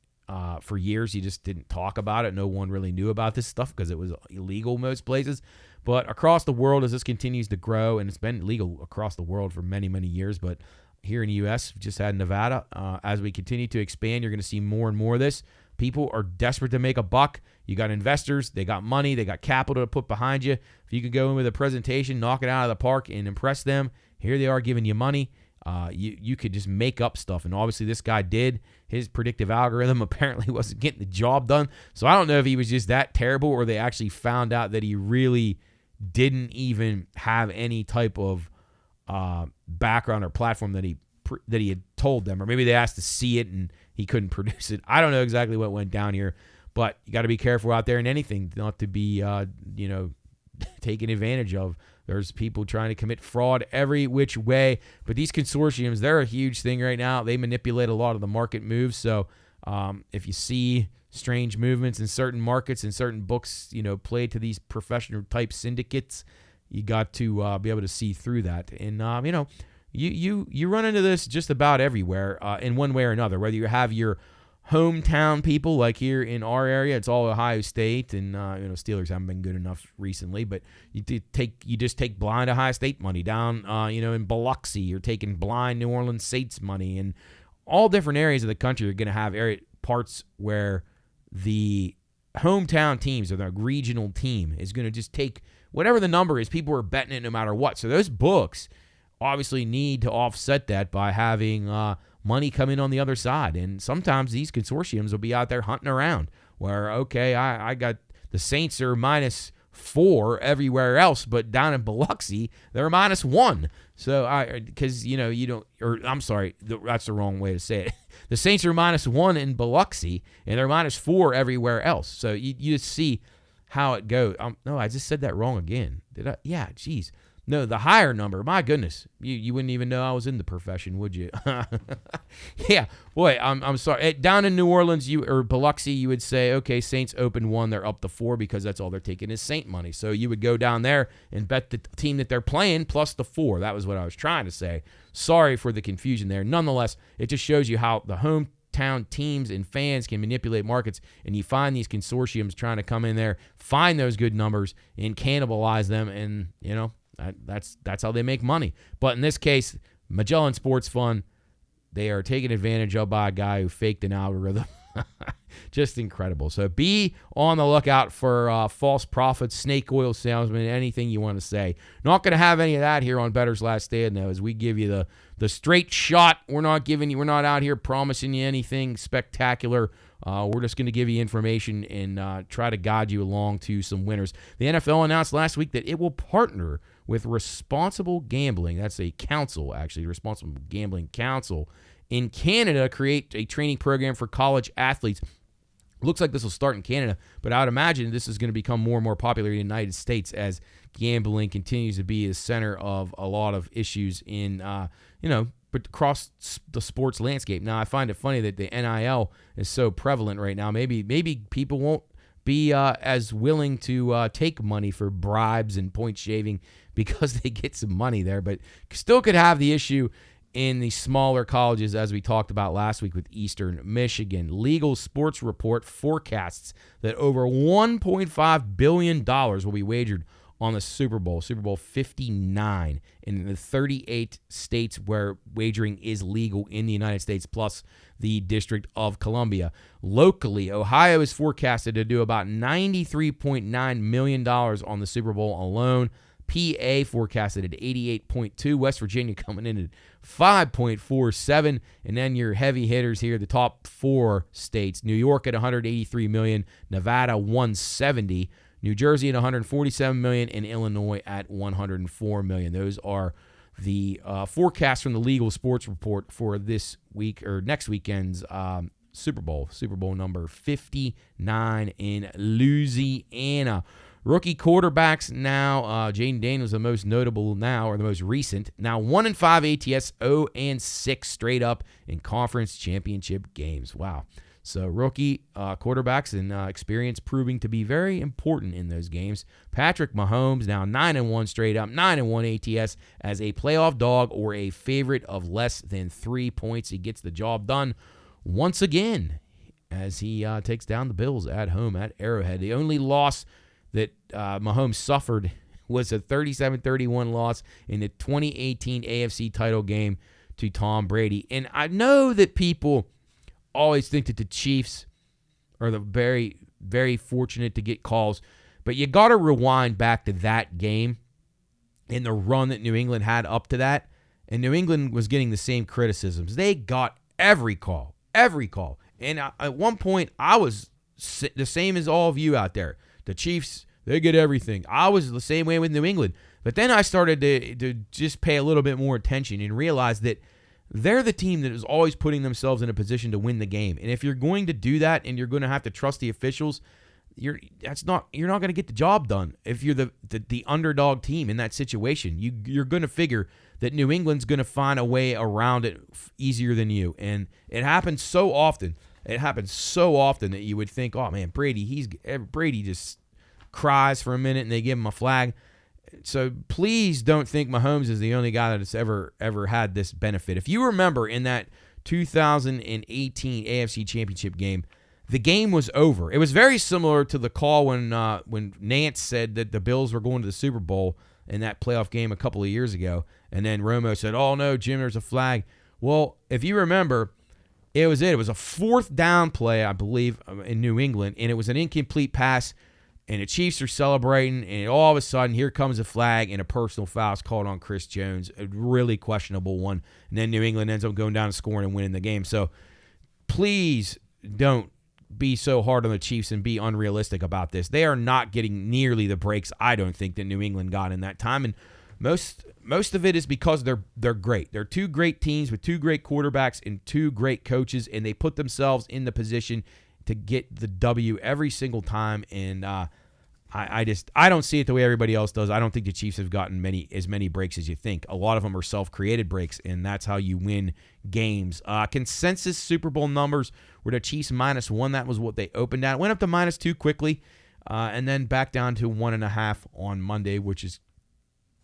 for years you just didn't talk about it. No one really knew about this stuff because it was illegal most places. But across the world, as this continues to grow, and it's been legal across the world for many, many years, but here in the U.S., we just had Nevada. As we continue to expand, you're going to see more and more of this. People are desperate to make a buck. You got investors, they got money, they got capital to put behind you. If you could go in with a presentation, knock it out of the park, and impress them, here they are giving you money. You could just make up stuff, and obviously this guy did. His predictive algorithm apparently wasn't getting the job done. So I don't know if he was just that terrible, or they actually found out that he really didn't even have any type of background or platform that he had told them, or maybe they asked to see it and he couldn't produce it. I don't know exactly what went down here, but you got to be careful out there in anything, not to be, to taken advantage of. There's people trying to commit fraud every which way. But these consortiums, they're a huge thing right now. They manipulate a lot of the market moves. So if you see strange movements in certain markets and certain books, play to these professional type syndicates, you got to be able to see through that. And, you run into this just about everywhere in one way or another, whether you have your hometown people like here in our area. It's all Ohio State, and Steelers haven't been good enough recently, but you just take blind Ohio State money down in Biloxi. You're taking blind New Orleans Saints money, and all different areas of the country are going to have parts where the hometown teams or the regional team is going to just take whatever the number is. People are betting it no matter what. So those books obviously need to offset that by having money come in on the other side. And sometimes these consortiums will be out there hunting around where, okay, I got the Saints are -4 everywhere else, but down in Biloxi, they're -1. So that's the wrong way to say it. The Saints are -1 in Biloxi, and they're -4 everywhere else. So you just see how it goes. No, I just said that wrong again. Did I? Yeah, geez. No, the higher number. My goodness, you wouldn't even know I was in the profession, would you? Yeah, boy, I'm sorry. Down in New Orleans, or Biloxi, you would say, okay, Saints open 1, they're up to 4 because that's all they're taking is Saint money. So you would go down there and bet the team that they're playing plus the 4. That was what I was trying to say. Sorry for the confusion there. Nonetheless, it just shows you how the hometown teams and fans can manipulate markets, and you find these consortiums trying to come in there, find those good numbers, and cannibalize them, and that's how they make money. But in this case, Magellan Sports Fund, they are taken advantage of by a guy who faked an algorithm. Just incredible. So be on the lookout for false prophets, snake oil salesmen, anything you want to say. Not going to have any of that here on Bettor's Last Stand, though, as we give you the straight shot. We're not out here promising you anything spectacular. We're just going to give you information and try to guide you along to some winners. The NFL announced last week that it will partner with Responsible Gambling. That's a council, actually, Responsible Gambling Council in Canada, create a training program for college athletes. Looks like this will start in Canada, but I would imagine this is going to become more and more popular in the United States as gambling continues to be the center of a lot of issues in, but across the sports landscape. Now, I find it funny that the NIL is so prevalent right now. Maybe people won't be as willing to take money for bribes and point shaving because they get some money there, but still could have the issue in the smaller colleges, as we talked about last week with Eastern Michigan. Legal Sports Report forecasts that over $1.5 billion will be wagered on the Super Bowl 59, in the 38 states where wagering is legal in the United States, plus the District of Columbia. Locally, Ohio is forecasted to do about $93.9 million on the Super Bowl alone. PA forecasted at 88.2, West Virginia coming in at 5.47, and then your heavy hitters here, the top 4 states: New York at 183 million, Nevada 170, New Jersey at 147 million, and Illinois at 104 million. Those are the forecasts from the Legal Sports Report for this week or next weekend's Super Bowl number 59 in Louisiana. Rookie quarterbacks now, Jaden Daniels the most notable now, or the most recent. Now 1-5 ATS, 0-6 straight up in conference championship games. Wow. So rookie quarterbacks and experience proving to be very important in those games. Patrick Mahomes now 9-1 straight up, 9-1 ATS as a playoff dog or a favorite of less than 3 points. He gets the job done once again as he takes down the Bills at home at Arrowhead. The only loss that Mahomes suffered was a 37-31 loss in the 2018 AFC title game to Tom Brady. And I know that people always think that the Chiefs are the very, very fortunate to get calls, but you got to rewind back to that game and the run that New England had up to that, and New England was getting the same criticisms. They got every call. And at one point, I was the same as all of you out there. The Chiefs, they get everything. I was the same way with New England. But then I started to just pay a little bit more attention and realize that they're the team that is always putting themselves in a position to win the game. And if you're going to do that and you're going to have to trust the officials, you're not going to get the job done if you're the underdog team in that situation. You're going to figure that New England's going to find a way around it easier than you, and it happens so often. It happens so often that you would think, oh man, Brady just cries for a minute and they give him a flag. So please don't think Mahomes is the only guy that's ever had this benefit. If you remember in that 2018 AFC Championship game, the game was over. It was very similar to the call when Nance said that the Bills were going to the Super Bowl in that playoff game a couple of years ago, and then Romo said, "Oh no, Jim, there's a flag." Well, if you remember, it was a fourth down play, I believe, in New England, and it was an incomplete pass, and the Chiefs are celebrating, and all of a sudden, here comes a flag, and a personal foul is called on Chris Jones, a really questionable one, and then New England ends up going down and scoring and winning the game. So please don't be so hard on the Chiefs and be unrealistic about this. They are not getting nearly the breaks, I don't think, that New England got in that time, and most of it is because they're great. They're two great teams with two great quarterbacks and two great coaches, and they put themselves in the position to get the W every single time. And I don't see it the way everybody else does. I don't think the Chiefs have gotten as many breaks as you think. A lot of them are self-created breaks, and that's how you win games. Consensus Super Bowl numbers were the Chiefs -1. That was what they opened at. Went up to -2 quickly, and then back down to 1.5 on Monday, which is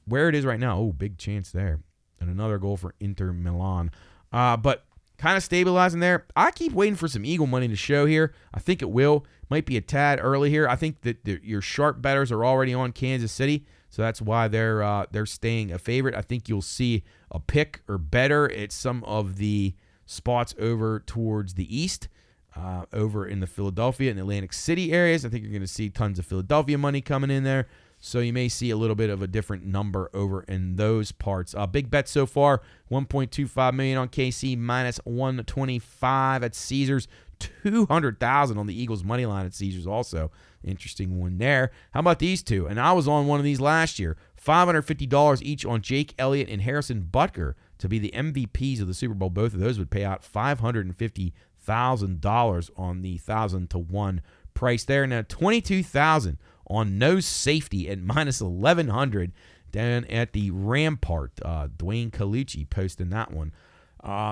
where it is right now. Oh, big chance there. And another goal for Inter Milan. But kind of stabilizing there. I keep waiting for some Eagle money to show here. I think it will. Might be a tad early here. I think that your sharp bettors are already on Kansas City, so that's why they're staying a favorite. I think you'll see a pick or better at some of the spots over towards the east, over in the Philadelphia and Atlantic City areas. I think you're going to see tons of Philadelphia money coming in there. So you may see a little bit of a different number over in those parts. Big bet so far, $1.25 million on KC, -125 at Caesars, $200,000 on the Eagles money line at Caesars also. Interesting one there. How about these two? And I was on one of these last year. $550 each on Jake Elliott and Harrison Butker to be the MVPs of the Super Bowl. Both of those would pay out $550,000 on the 1,000-to-1 price there. Now $22,000 on no safety at -1,100 down at the Rampart. Dwayne Colucci posting that one.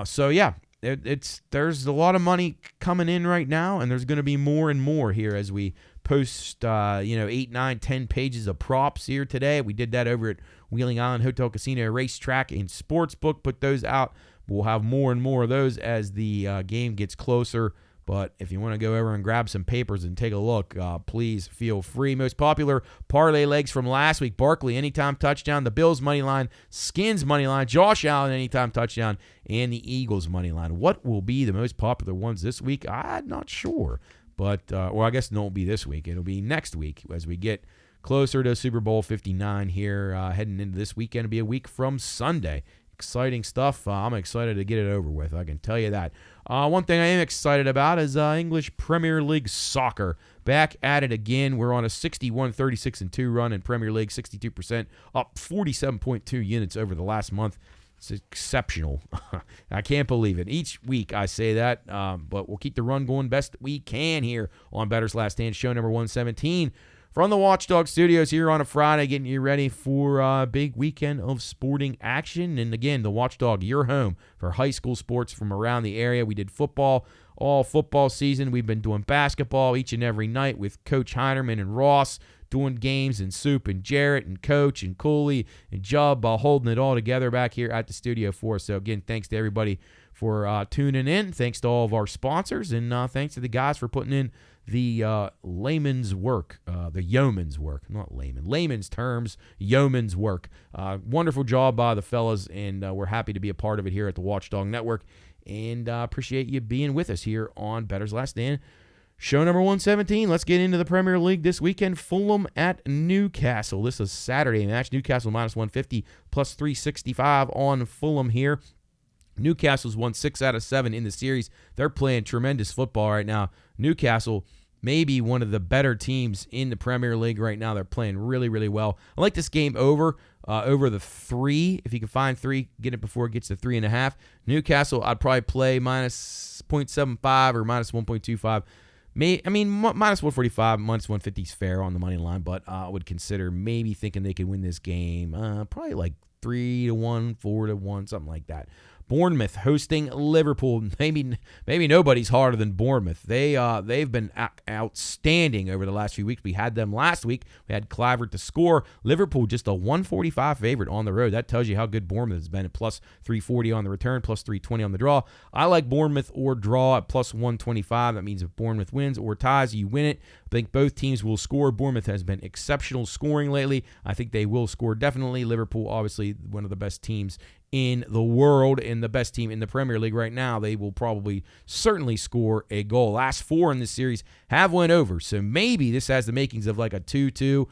So yeah, there's a lot of money coming in right now, and there's going to be more and more here as we post 8, 9, 10 pages of props here today. We did that over at Wheeling Island Hotel Casino Racetrack and Sportsbook. Put those out. We'll have more and more of those as the game gets closer. But if you want to go over and grab some papers and take a look, please feel free. Most popular parlay legs from last week: Barkley anytime touchdown, the Bills money line, Skins money line, Josh Allen anytime touchdown, and the Eagles money line. What will be the most popular ones this week? I'm not sure, but I guess it won't be this week. It'll be next week as we get closer to Super Bowl 59 here, heading into this weekend. It'll be a week from Sunday. Exciting stuff. I'm excited to get it over with, I can tell you that. One thing I am excited about is English Premier League soccer. Back at it again. We're on a 61-36-2 run in Premier League, 62%, up 47.2 units over the last month. It's exceptional. I can't believe it. Each week I say that, but we'll keep the run going best we can here on Bettor's Last Stand, show number 117. From the Watchdog Studios here on a Friday, getting you ready for a big weekend of sporting action. And again, the Watchdog, your home for high school sports from around the area. We did football all football season. We've been doing basketball each and every night with Coach Heinerman and Ross, doing games, and Soup and Jarrett and Coach and Cooley and Jubb, holding it all together back here at the studio for us. So again, thanks to everybody for tuning in. Thanks to all of our sponsors, and thanks to the guys for putting in the layman's work, the yeoman's work, not layman, layman's terms, yeoman's work. Wonderful job by the fellas, and we're happy to be a part of it here at the Watchdog Network, and appreciate you being with us here on Bettor's Last Stand, show number 117. Let's get into the Premier League this weekend. Fulham at Newcastle. This is a Saturday match. Newcastle -150, plus 365 on Fulham here. Newcastle's won 6 out of 7 in the series. They're playing tremendous football right now. Newcastle, maybe one of the better teams in the Premier League right now. They're playing really, really well. I like this game over the 3. If you can find 3, get it before it gets to 3.5. Newcastle, I'd probably play -0.75 or -1.25. Minus 145, minus 150 is fair on the money line, but I would consider maybe thinking they could win this game, probably like 3-1, 4-1, something like that. Bournemouth hosting Liverpool. Maybe nobody's harder than Bournemouth. They've been outstanding over the last few weeks. We had them last week. We had Clivert to score. Liverpool just a 145 favorite on the road. That tells you how good Bournemouth has been at plus 340 on the return, plus 320 on the draw. I like Bournemouth or draw at plus 125. That means if Bournemouth wins or ties, you win it. I think both teams will score. Bournemouth has been exceptional scoring lately. I think they will score definitely. Liverpool, obviously, one of the best teams in the world and the best team in the Premier League right now. They will certainly score a goal. Last 4 in this series have went over, so maybe this has the makings of like a 2-2,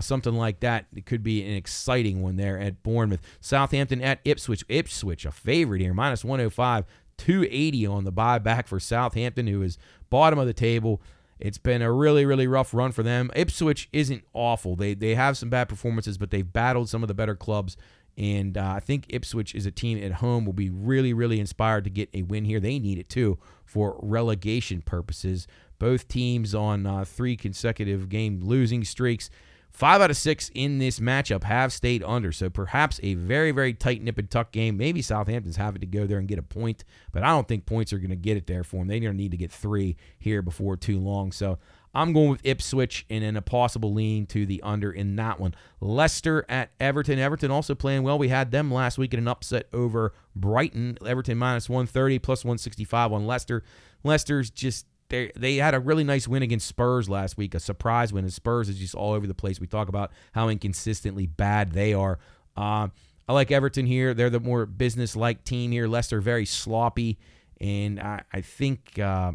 something like that. It could be an exciting one there at Bournemouth. Southampton at Ipswich. Ipswich, a favorite here, minus 105, 280 on the buyback for Southampton, who is bottom of the table. It's been a really, really rough run for them. Ipswich isn't awful. They have some bad performances, but they've battled some of the better clubs. And I think Ipswich is a team at home will be really, really inspired to get a win here. They need it, too, for relegation purposes. Both teams on 3 consecutive game losing streaks. 5 out of 6 in this matchup have stayed under, so perhaps a very, very tight nip-and-tuck game. Maybe Southampton's having to go there and get a point, but I don't think points are going to get it there for them. They're going to need to get 3 here before too long. So I'm going with Ipswich and then a possible lean to the under in that one. Leicester at Everton. Everton also playing well. We had them last week in an upset over Brighton. Everton minus 130, plus 165 on Leicester. Leicester's just... They had a really nice win against Spurs last week, a surprise win, and Spurs is just all over the place. We talk about how inconsistently bad they are. I like Everton here. They're the more business-like team here. Leicester very sloppy, and I think I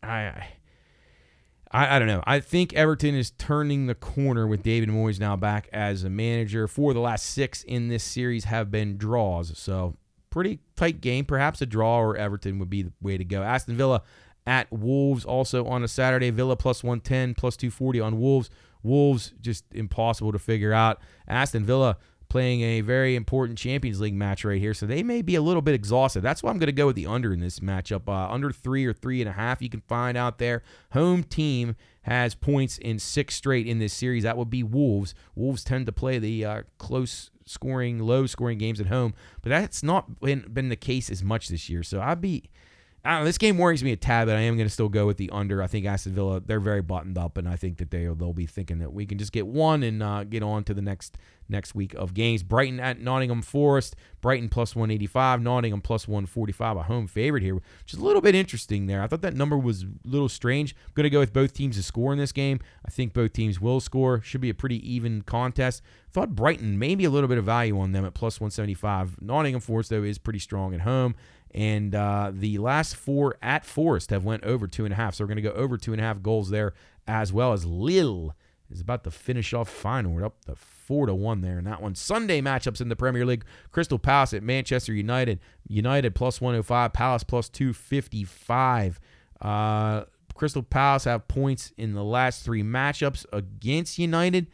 don't know. I think Everton is turning the corner with David Moyes now back as a manager. 4 of the last 6 in this series have been draws, so pretty tight game. Perhaps a draw or Everton would be the way to go. Aston Villa at Wolves also on a Saturday. Villa plus 110, plus 240 on Wolves. Wolves just impossible to figure out. Aston Villa playing a very important Champions League match right here, so they may be a little bit exhausted. That's why I'm going to go with the under in this matchup. Under 3 or 3.5 you can find out there. Home team has points in 6 straight in this series. That would be Wolves. Wolves tend to play the close scoring, low scoring games at home, but that's not been the case as much this year. So I don't know, this game worries me a tad, but I am going to still go with the under. I think Aston Villa, they're very buttoned up, and I think that they'll be thinking that we can just get one and get on to the next week of games. Brighton at Nottingham Forest. Brighton plus 185, Nottingham plus 145, a home favorite here, which is a little bit interesting there. I thought that number was a little strange. I'm going to go with both teams to score in this game. I think both teams will score. Should be a pretty even contest. Thought Brighton, maybe a little bit of value on them at plus 175. Nottingham Forest, though, is pretty strong at home. And the last 4 at Forest have went over 2.5. So we're going to go over 2.5 goals there, as well as Lille is about to finish off fine. We're up to 4-1 there in that one. Sunday matchups in the Premier League. Crystal Palace at Manchester United. United plus 105. Palace plus 255. Crystal Palace have points in the last 3 matchups against United.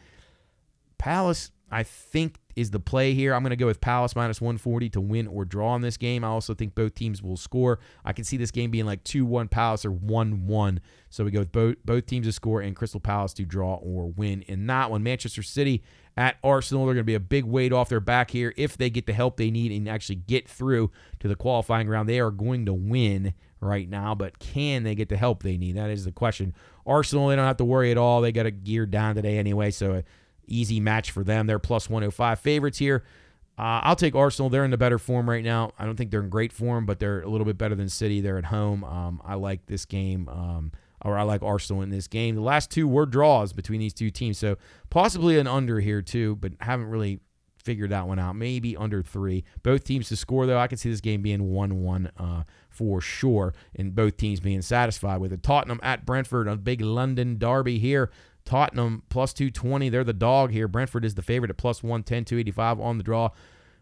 Palace, I think, is the play here. I'm going to go with Palace minus 140 to win or draw in this game. I also think both teams will score. I can see this game being like 2-1 Palace or 1-1. So we go with both teams to score and Crystal Palace to draw or win in that one. Manchester City at Arsenal. They're going to be a big weight off their back here. If they get the help they need and actually get through to the qualifying round, they are going to win right now. But can they get the help they need? That is the question. Arsenal, they don't have to worry at all. They got a gear down today anyway, so easy match for them. They're plus 105 favorites here. I'll take Arsenal. They're in the better form right now. I don't think they're in great form, but they're a little bit better than City. They're at home. I like this game, or I like Arsenal in this game. The last 2 were draws between these 2 teams, so possibly an under here too, but haven't really figured that one out. Maybe under 3. Both teams to score, though. I can see this game being 1-1 for sure, and both teams being satisfied with it. Tottenham at Brentford, a big London derby here. Tottenham plus 220. They're the dog here. Brentford is the favorite at plus 110, 285 on the draw.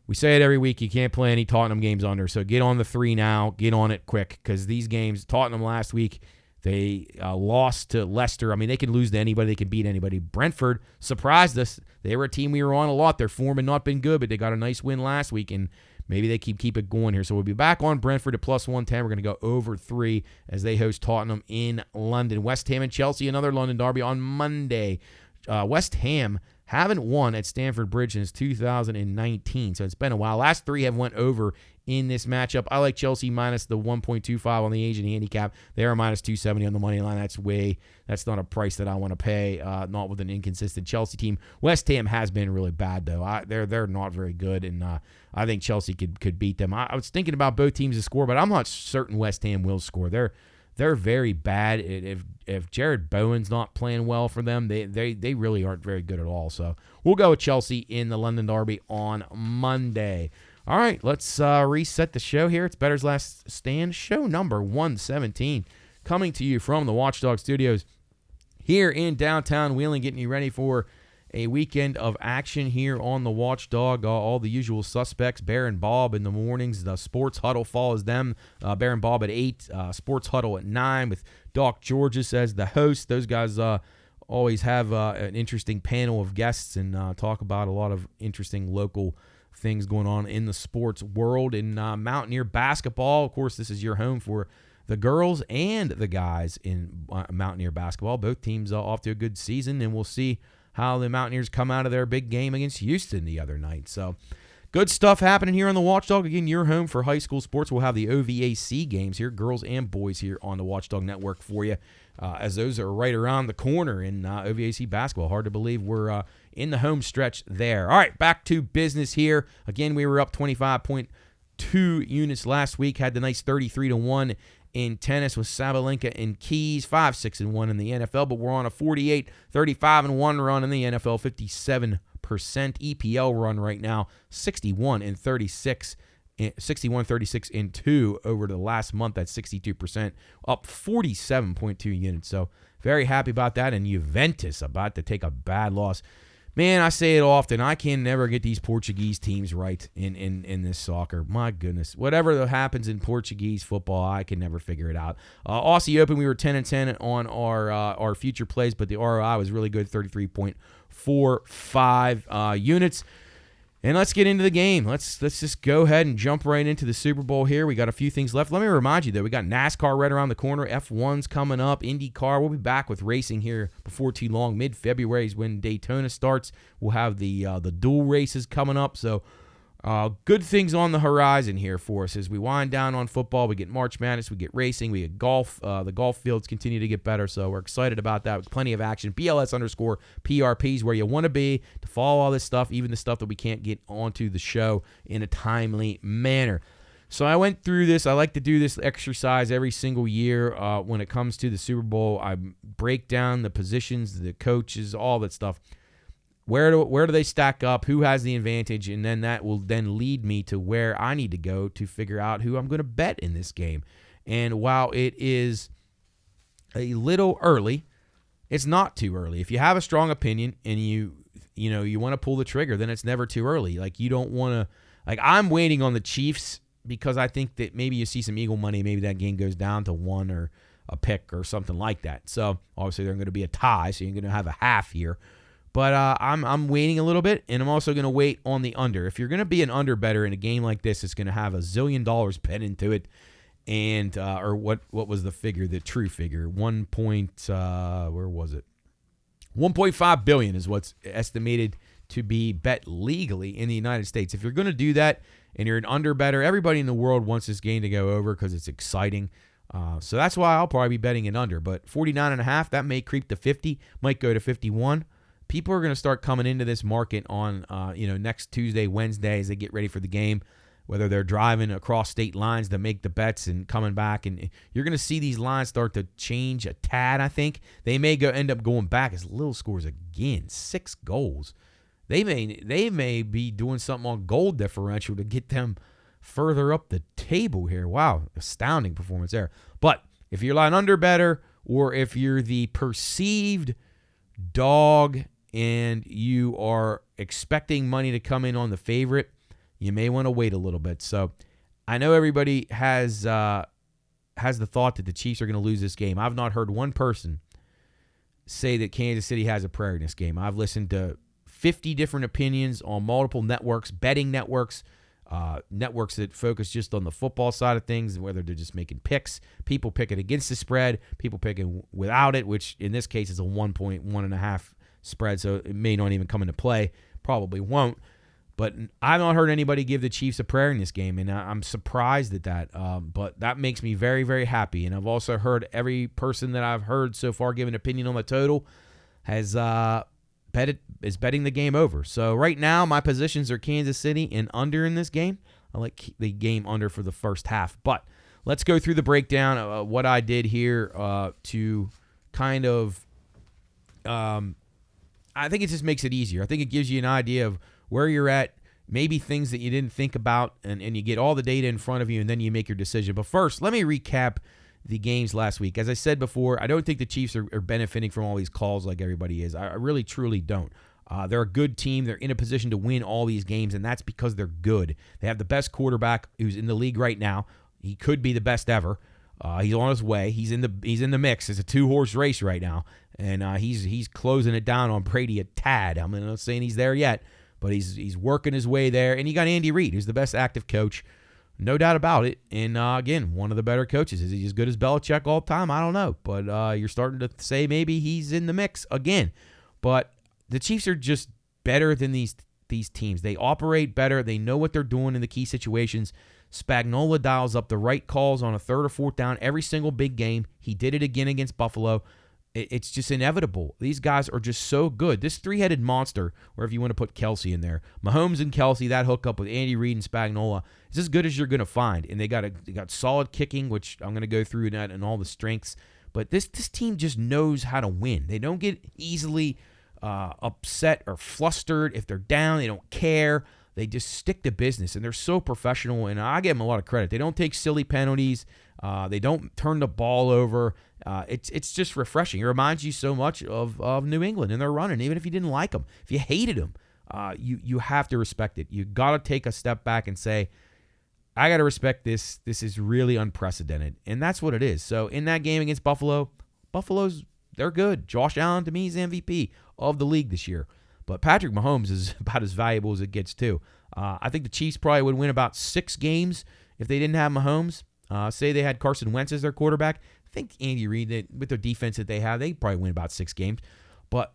We say it every week. You can't play any Tottenham games under. So get on the 3 now. Get on it quick because these games, Tottenham last week, they lost to Leicester. I mean, they can lose to anybody. They can beat anybody. Brentford surprised us. They were a team we were on a lot. Their form had not been good, but they got a nice win last week. And maybe they keep it going here. So we'll be back on Brentford at +110. We're going to go over 3 as they host Tottenham in London. West Ham and Chelsea, another London derby on Monday. West Ham haven't won at Stamford Bridge since 2019, so it's been a while. Last 3 have went over in this matchup. I like Chelsea minus the 1.25 on the Asian handicap. They are minus 270 on the money line. That's not a price that I want to pay, not with an inconsistent Chelsea team. West Ham has been really bad, though. They're not very good, and I think Chelsea could beat them. I was thinking about both teams to score, but I'm not certain West Ham will score. They're very bad. If Jared Bowen's not playing well for them, they really aren't very good at all. So we'll go with Chelsea in the London derby on Monday. All right, let's reset the show here. It's Bettor's Last Stand, show number 117, coming to you from the Watchdog Studios here in downtown Wheeling, getting you ready for a weekend of action here on the Watchdog. All the usual suspects, Bear and Bob in the mornings. The Sports Huddle follows them. Bear and Bob at 8, Sports Huddle at 9 with Doc Georges as the host. Those guys always have an interesting panel of guests and talk about a lot of interesting local things going on in the sports world. In Mountaineer basketball, of course, this is your home for the girls and the guys in Mountaineer basketball. Both teams off to a good season, and we'll see how the Mountaineers come out of their big game against Houston the other night. So good stuff happening here on the Watchdog. Again, your home for high school sports. We'll have the OVAC games here, girls and boys here on the Watchdog Network for you, as those are right around the corner in OVAC basketball. Hard to believe we're in the home stretch there. All right, back to business here. Again, we were up 25.2 units last week. Had the nice 33-1 in tennis with Sabalenka and Keys, 5-6-1 in the NFL, but we're on a 48-35-1 run in the NFL, 57% EPL run right now, 61-36-2 over the last month. That's 62%, up 47.2 units. So very happy about that. And Juventus about to take a bad loss. Man, I say it often. I can never get these Portuguese teams right in this soccer. My goodness. Whatever happens in Portuguese football, I can never figure it out. Aussie Open, we were 10-10 on our future plays, but the ROI was really good, 33.45 units. And let's get into the game. Let's just go ahead and jump right into the Super Bowl here. We got a few things left. Let me remind you, though, we got NASCAR right around the corner. F1's coming up. IndyCar. We'll be back with racing here before too long. Mid-February is when Daytona starts. We'll have the dual races coming up. So good things on the horizon here for us as we wind down on football. We get March Madness, we get racing, we get golf. The golf fields continue to get better, so we're excited about that. With plenty of action. BLS_PRP is where you want to be to follow all this stuff, even the stuff that we can't get onto the show in a timely manner. So I went through this. I like to do this exercise every single year when it comes to the Super Bowl. I break down the positions, the coaches, all that stuff. Where do they stack up? Who has the advantage? And then that will then lead me to where I need to go to figure out who I'm going to bet in this game. And while it is a little early, it's not too early. If you have a strong opinion and you want to pull the trigger, then it's never too early. Like you don't want to. Like I'm waiting on the Chiefs because I think that maybe you see some Eagle money. Maybe that game goes down to 1 or a pick or something like that. So obviously they're going to be a tie. So you're going to have a half here. But I'm waiting a little bit, and I'm also going to wait on the under. If you're going to be an under better in a game like this, it's going to have $1 zillion bet into it, and or what was the figure, the true figure? where was it? 1.5 billion is what's estimated to be bet legally in the United States. If you're going to do that, and you're an under better, everybody in the world wants this game to go over because it's exciting. So that's why I'll probably be betting an under. But 49.5, that may creep to 50, might go to 51. People are going to start coming into this market on, next Tuesday, Wednesday as they get ready for the game, whether they're driving across state lines to make the bets and coming back. And you're going to see these lines start to change a tad, I think. They may end up going back as little scores again, 6 goals. They may be doing something on goal differential to get them further up the table here. Wow, astounding performance there. But if you're an under better or if you're the perceived dog and you are expecting money to come in on the favorite, you may want to wait a little bit. So I know everybody has the thought that the Chiefs are going to lose this game. I've not heard one person say that Kansas City has a prayer in this game. I've listened to 50 different opinions on multiple networks, betting networks, networks that focus just on the football side of things, whether they're just making picks, people picking against the spread, people picking without it, which in this case is a 1.1.5 spread, so it may not even come into play. Probably won't. But I've not heard anybody give the Chiefs a prayer in this game, and I'm surprised at that. But that makes me very, very happy. And I've also heard every person that I've heard so far give an opinion on the total is betting the game over. So right now, my positions are Kansas City and under in this game. I like the game under for the first half. But let's go through the breakdown of what I did here to kind of I think it just makes it easier. I think it gives you an idea of where you're at, maybe things that you didn't think about, and you get all the data in front of you, and then you make your decision. But first, let me recap the games last week. As I said before, I don't think the Chiefs are benefiting from all these calls like everybody is. I really, truly don't. They're a good team. They're in a position to win all these games, and that's because they're good. They have the best quarterback who's in the league right now. He could be the best ever. He's on his way. He's in the mix. It's a 2-horse race right now, and he's closing it down on Brady a tad. I'm not saying he's there yet, but he's working his way there. And you got Andy Reid, who's the best active coach, no doubt about it. And again, one of the better coaches. Is he as good as Belichick all the time? I don't know, but you're starting to say maybe he's in the mix again. But the Chiefs are just better than these teams. They operate better. They know what they're doing in the key situations. Spagnuolo dials up the right calls on a third or fourth down every single big game. He did it again against Buffalo. It's just inevitable. These guys are just so good. This three-headed monster, wherever you want to put Kelsey in there, Mahomes and Kelsey, that hookup with Andy Reid and Spagnuolo, is as good as you're going to find. And they got solid kicking, which I'm going to go through that and all the strengths. But this team just knows how to win. They don't get easily upset or flustered. If they're down, they don't care. They just stick to business, and they're so professional, and I give them a lot of credit. They don't take silly penalties. They don't turn the ball over. It's just refreshing. It reminds you so much of New England and their running, even if you didn't like them. If you hated them, you have to respect it. You got to take a step back and say, I got to respect this. This is really unprecedented, and that's what it is. So in that game against Buffalo, they're good. Josh Allen, to me, is MVP of the league this year. But Patrick Mahomes is about as valuable as it gets, too. I think the Chiefs probably would win about 6 games if they didn't have Mahomes. Say they had Carson Wentz as their quarterback. I think Andy Reid, with their defense that they have, they'd probably win about 6 games. But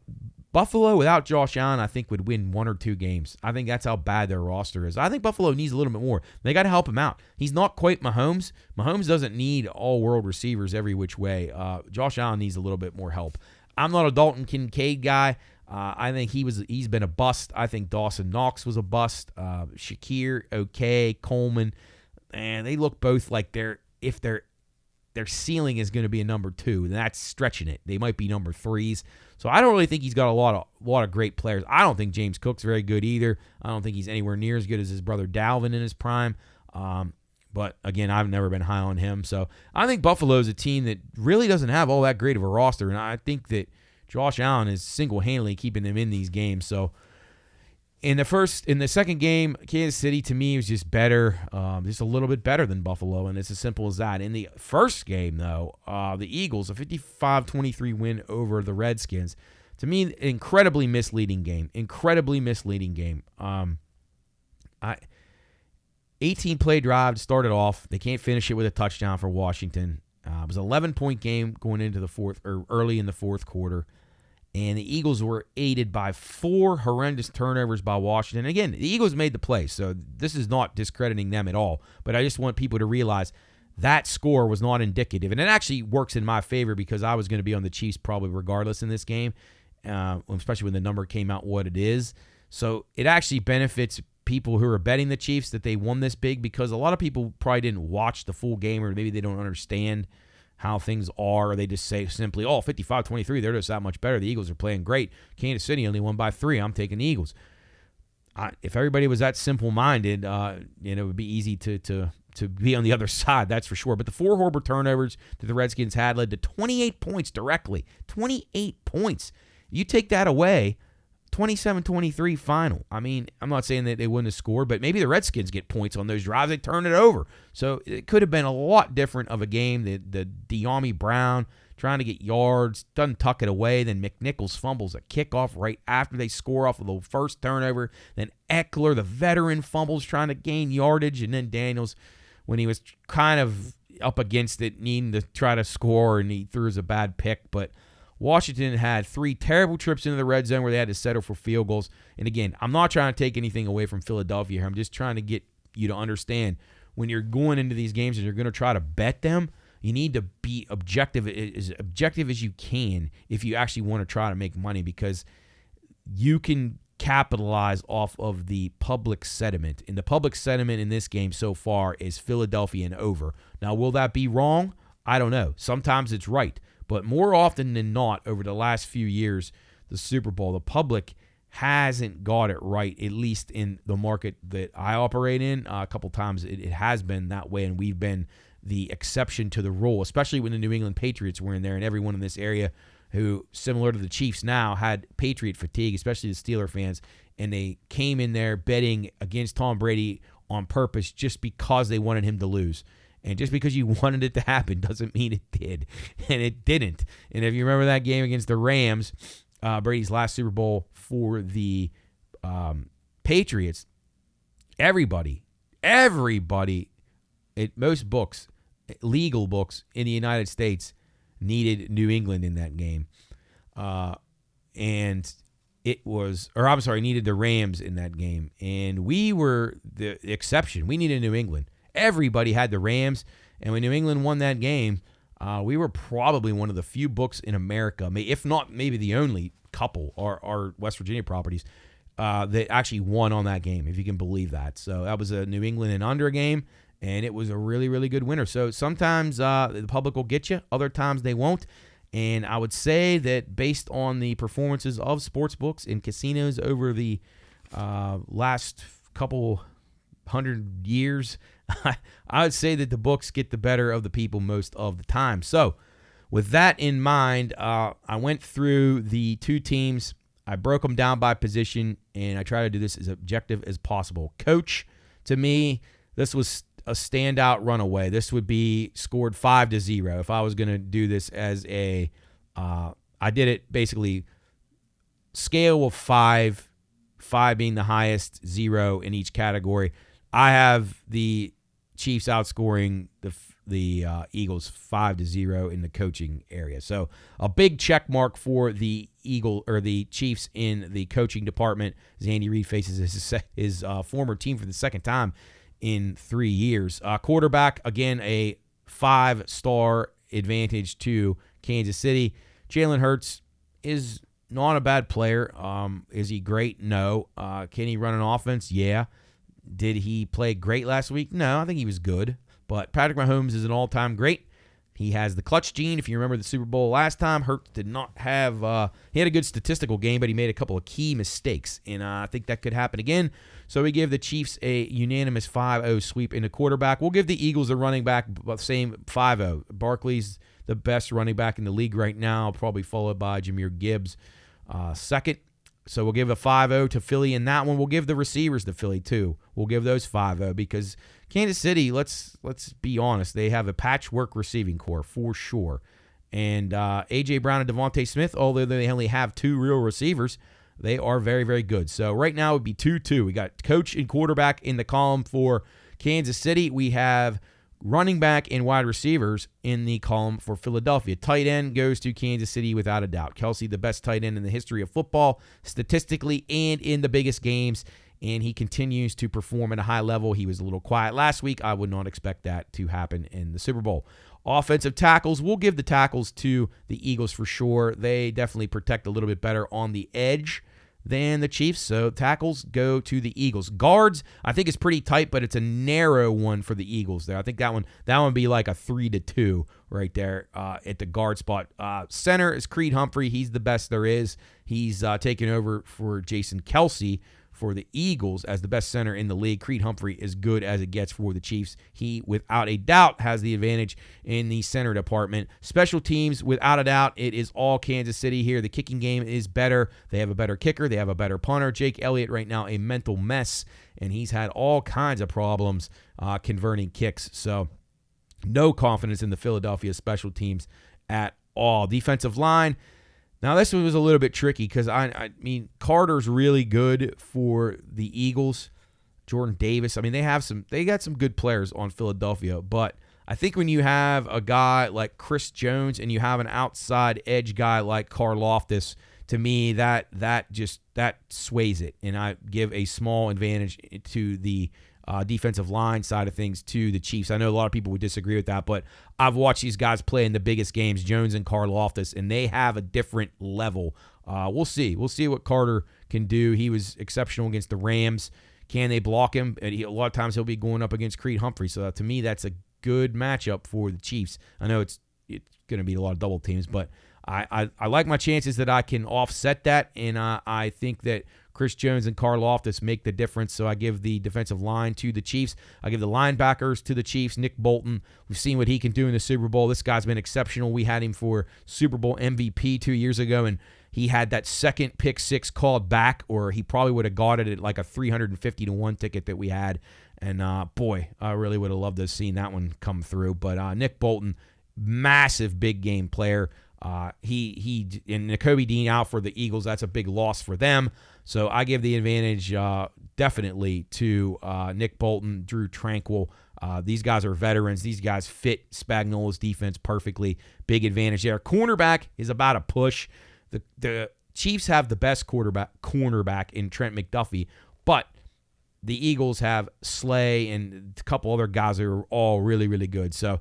Buffalo, without Josh Allen, I think would win 1 or 2 games. I think that's how bad their roster is. I think Buffalo needs a little bit more. They got to help him out. He's not quite Mahomes. Mahomes doesn't need all-world receivers every which way. Josh Allen needs a little bit more help. I'm not a Dalton Kincaid guy. I think he's been a bust. I think Dawson Knox was a bust. Shakir, okay, Coleman, and they look both like their ceiling is going to be a number 2, and that's stretching it. They might be number 3s. So I don't really think he's got a lot of great players. I don't think James Cook's very good either. I don't think he's anywhere near as good as his brother Dalvin in his prime. But again, I've never been high on him. So I think Buffalo's a team that really doesn't have all that great of a roster, and I think that Josh Allen is single-handedly keeping them in these games. So in the second game, Kansas City to me was just better, just a little bit better than Buffalo, and it's as simple as that. In the first game, though, the Eagles, a 55-23 win over the Redskins. To me, incredibly misleading game. 18-play drive started off. They can't finish it with a touchdown for Washington. It was an 11-point game going into the fourth or early in the fourth quarter. And the Eagles were aided by 4 horrendous turnovers by Washington. Again, the Eagles made the play, so this is not discrediting them at all. But I just want people to realize that score was not indicative. And it actually works in my favor because I was going to be on the Chiefs probably regardless in this game, especially when the number came out what it is. So it actually benefits people who are betting the Chiefs that they won this big because a lot of people probably didn't watch the full game or maybe they don't understand how things are, or they just say simply, 55-23, they're just that much better. The Eagles are playing great. Kansas City only won by 3. I'm taking the Eagles. If everybody was that simple-minded, it would be easy to be on the other side, that's for sure. But the 4 horrible turnovers that the Redskins had led to 28 points directly. 28 points. You take that away, 27-23 final. I mean, I'm not saying that they wouldn't have scored, but maybe the Redskins get points on those drives. They turn it over. So it could have been a lot different of a game. The De'Ami Brown trying to get yards, doesn't tuck it away. Then McNichols fumbles a kickoff right after they score off of the first turnover. Then Eckler, the veteran, fumbles trying to gain yardage. And then Daniels, when he was kind of up against it, needing to try to score, and he threw a bad pick. But Washington had 3 terrible trips into the red zone where they had to settle for field goals. And again, I'm not trying to take anything away from Philadelphia here. I'm just trying to get you to understand when you're going into these games and you're going to try to bet them, you need to be objective as you can if you actually want to try to make money, because you can capitalize off of the public sentiment. And the public sentiment in this game so far is Philadelphia and over. Now, will that be wrong? I don't know. Sometimes it's right. But more often than not, over the last few years, the Super Bowl, the public hasn't got it right, at least in the market that I operate in. A couple times it has been that way, and we've been the exception to the rule, especially when the New England Patriots were in there, and everyone in this area who, similar to the Chiefs now, had Patriot fatigue, especially the Steeler fans, and they came in there betting against Tom Brady on purpose just because they wanted him to lose. And just because you wanted it to happen doesn't mean it did. And it didn't. And if you remember that game against the Rams, Brady's last Super Bowl for the Patriots, everybody, most books, legal books in the United States needed New England in that game. Needed the Rams in that game. And we were the exception. We needed New England. Everybody had the Rams, and when New England won that game, we were probably one of the few books in America, if not maybe the only couple, our West Virginia properties, that actually won on that game, if you can believe that. So that was a New England and under game, and it was a really, really good winner. So sometimes the public will get you, other times they won't. And I would say that based on the performances of sports books and casinos over the last couple 100 years, I would say that the books get the better of the people most of the time. So with that in mind, I went through the 2 teams. I broke them down by position, and I try to do this as objective as possible. Coach, to me, this was a standout runaway. This would be scored 5-0 if I was going to do this as a I did it basically scale of 5 being the highest, 0 in each category. I have the Chiefs outscoring the Eagles 5-0 in the coaching area. So a big check mark for the the Chiefs in the coaching department as Andy Reid faces his former team for the second time in 3 years. Quarterback, again, a 5-star advantage to Kansas City. Jalen Hurts is not a bad player. Is he great? No. Can he run an offense? Yeah. Did he play great last week? No, I think he was good. But Patrick Mahomes is an all-time great. He has the clutch gene. If you remember the Super Bowl last time, Hurts did not have he had a good statistical game, but he made a couple of key mistakes. And I think that could happen again. So we give the Chiefs a unanimous 5-0 sweep in the quarterback. We'll give the Eagles a running back, same 5-0. Barkley's the best running back in the league right now, probably followed by Jahmyr Gibbs second. So we'll give a 5-0 to Philly in that one. We'll give the receivers to Philly too. We'll give those 5-0 because Kansas City, let's be honest, they have a patchwork receiving core for sure. And A.J. Brown and Devontae Smith, although they only have 2 real receivers, they are very, very good. So right now it would be 2-2. We got coach and quarterback in the column for Kansas City. We have running back and wide receivers in the column for Philadelphia. Tight end goes to Kansas City without a doubt. Kelsey, the best tight end in the history of football, statistically and in the biggest games, and he continues to perform at a high level. He was a little quiet last week. I would not expect that to happen in the Super Bowl. Offensive tackles, we'll give the tackles to the Eagles for sure. They definitely protect a little bit better on the edge than the Chiefs, so tackles go to the Eagles. Guards, I think it's pretty tight, but it's a narrow one for the Eagles there. I think that one would be like a 3-2 right there at the guard spot. Center is Creed Humphrey. He's the best there is. He's taking over for Jason Kelsey for the Eagles as the best center in the league. Creed Humphrey is good as it gets for the Chiefs. He, without a doubt, has the advantage in the center department. Special teams, without a doubt, it is all Kansas City here. The kicking game is better. They have a better kicker. They have a better punter. Jake Elliott right now, a mental mess, and he's had all kinds of problems converting kicks. So no confidence in the Philadelphia special teams at all. Defensive line. Now, this one was a little bit tricky because, I mean, Carter's really good for the Eagles. Jordan Davis. I mean, they got some good players on Philadelphia, but I think when you have a guy like Chris Jones and you have an outside edge guy like Karlaftis, to me, that sways it, and I give a small advantage to the defensive line side of things to the Chiefs. I know a lot of people would disagree with that, but I've watched these guys play in the biggest games, Jones and Karlaftis, and they have a different level. We'll see. We'll see what Carter can do. He was exceptional against the Rams. Can they block him? A lot of times he'll be going up against Creed Humphrey, so to me, that's a good matchup for the Chiefs. I know it's going to be a lot of double teams, but I like my chances that I can offset that, and I think that Chris Jones and Karlaftis make the difference, so I give the defensive line to the Chiefs. I give the linebackers to the Chiefs. Nick Bolton, we've seen what he can do in the Super Bowl. This guy's been exceptional. We had him for Super Bowl MVP 2 years ago, and he had that second pick six called back, or he probably would have got it at like a 350-1 ticket that we had. And, boy, I really would have loved to have seen that one come through. But Nick Bolton, massive big game player. He and Nakobe Dean out for the Eagles. That's a big loss for them. So I give the advantage definitely to Nick Bolton, Drew Tranquill. These guys are veterans. These guys fit Spagnuolo's defense perfectly. Big advantage there. Cornerback is about a push. The Chiefs have the best cornerback in Trent McDuffie, but the Eagles have Slay and a couple other guys that are all really, really good. So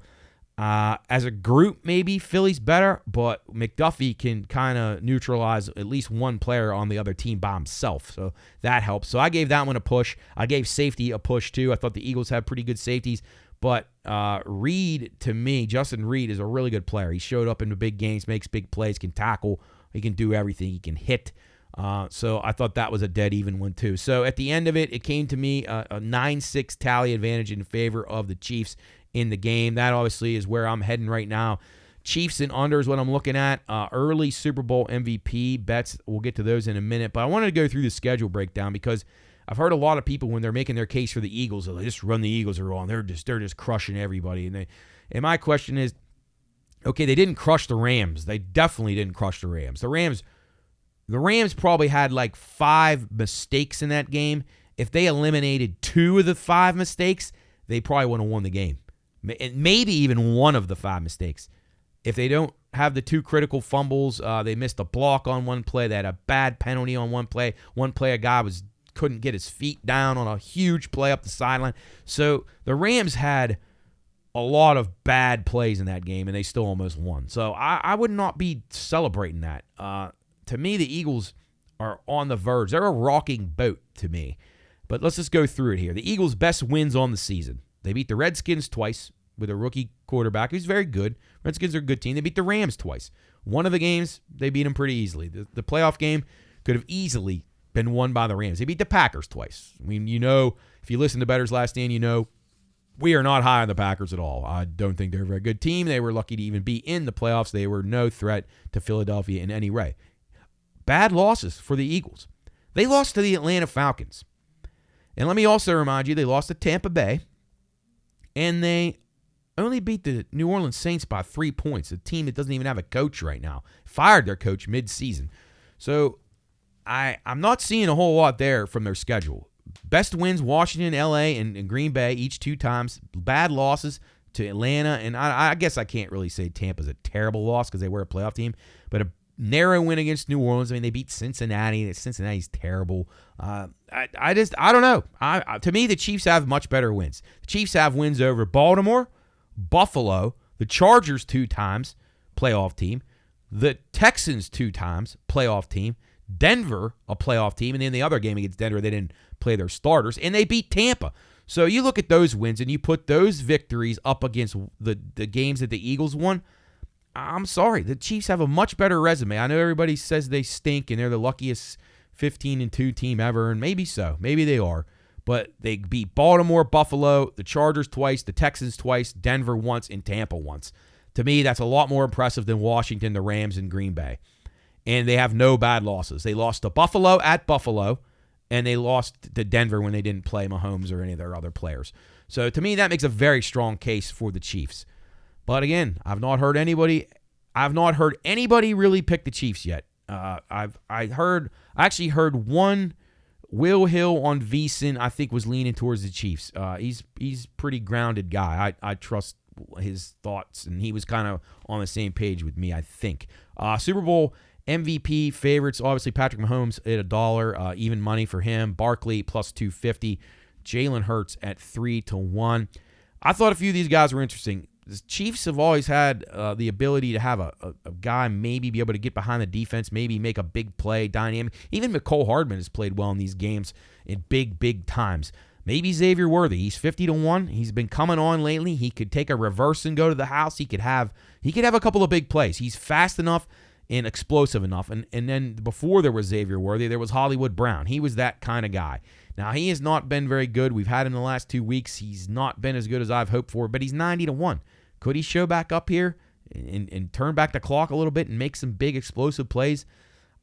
as a group, maybe Philly's better, but McDuffie can kind of neutralize at least one player on the other team by himself, so that helps. So I gave that one a push. I gave safety a push, too. I thought the Eagles had pretty good safeties, but Reed, to me, Justin Reed is a really good player. He showed up in the big games, makes big plays, can tackle, he can do everything, he can hit. So I thought that was a dead even one, too. So at the end of it, it came to me a 9-6 tally advantage in favor of the Chiefs in the game. That obviously is where I'm heading right now. Chiefs and under is what I'm looking at. Early Super Bowl MVP bets, we'll get to those in a minute. But I wanted to go through the schedule breakdown because I've heard a lot of people when they're making their case for the Eagles, they just run the Eagles are wrong. They're just crushing everybody. And my question is, okay, they didn't crush the Rams. They definitely didn't crush the Rams. The Rams probably had like 5 mistakes in that game. If they eliminated 2 of the 5 mistakes, they probably would have won the game. Maybe even 1 of the 5 mistakes. If they don't have the 2 critical fumbles, they missed a block on one play. They had a bad penalty on one play. One play, a guy couldn't get his feet down on a huge play up the sideline. So the Rams had a lot of bad plays in that game, and they still almost won. So I would not be celebrating that. To me, the Eagles are on the verge. They're a rocking boat to me. But let's just go through it here. The Eagles' best wins on the season. They beat the Redskins twice with a rookie quarterback who's very good. Redskins are a good team. They beat the Rams twice. One of the games, they beat them pretty easily. The playoff game could have easily been won by the Rams. They beat the Packers twice. I mean, if you listen to Bettor's Last Stand, we are not high on the Packers at all. I don't think they're a very good team. They were lucky to even be in the playoffs. They were no threat to Philadelphia in any way. Bad losses for the Eagles. They lost to the Atlanta Falcons. And let me also remind you, they lost to Tampa Bay. And they only beat the New Orleans Saints by 3 points, a team that doesn't even have a coach right now. Fired their coach mid-season. So I'm not seeing a whole lot there from their schedule. Best wins, Washington, L.A., and Green Bay each 2 times. Bad losses to Atlanta. And I guess I can't really say Tampa's a terrible loss because they were a playoff team. But a narrow win against New Orleans. I mean, they beat Cincinnati. Cincinnati's terrible. I don't know. To me, the Chiefs have much better wins. The Chiefs have wins over Baltimore, Buffalo, the Chargers 2 times, playoff team, the Texans 2 times, playoff team, Denver, a playoff team, and then the other game against Denver, they didn't play their starters, and they beat Tampa. So you look at those wins and you put those victories up against the games that the Eagles won. I'm sorry. The Chiefs have a much better resume. I know everybody says they stink and they're the luckiest 15-2 team ever, and maybe so. Maybe they are. But they beat Baltimore, Buffalo, the Chargers twice, the Texans twice, Denver once, and Tampa once. To me, that's a lot more impressive than Washington, the Rams, and Green Bay. And they have no bad losses. They lost to Buffalo at Buffalo, and they lost to Denver when they didn't play Mahomes or any of their other players. So to me, that makes a very strong case for the Chiefs. But again, I've not heard anybody really pick the Chiefs yet. I actually heard one. Will Hill on VSiN, I think, was leaning towards the Chiefs. He's pretty grounded guy. I trust his thoughts, and he was kind of on the same page with me, I think. Super Bowl MVP favorites, obviously Patrick Mahomes at $1, even money for him. Barkley plus 250. Jalen Hurts at 3-1. I thought a few of these guys were interesting. The Chiefs have always had the ability to have a guy maybe be able to get behind the defense, maybe make a big play, dynamic. Even McCole Hardman has played well in these games in big times. Maybe Xavier Worthy. He's 50-1. He's been coming on lately. He could take a reverse and go to the house. He could have a couple of big plays. He's fast enough and explosive enough. And then before there was Xavier Worthy, there was Hollywood Brown. He was that kind of guy. Now, he has not been very good. We've had him the last 2 weeks. He's not been as good as I've hoped for, but he's 90-1. Could he show back up here and turn back the clock a little bit and make some big explosive plays?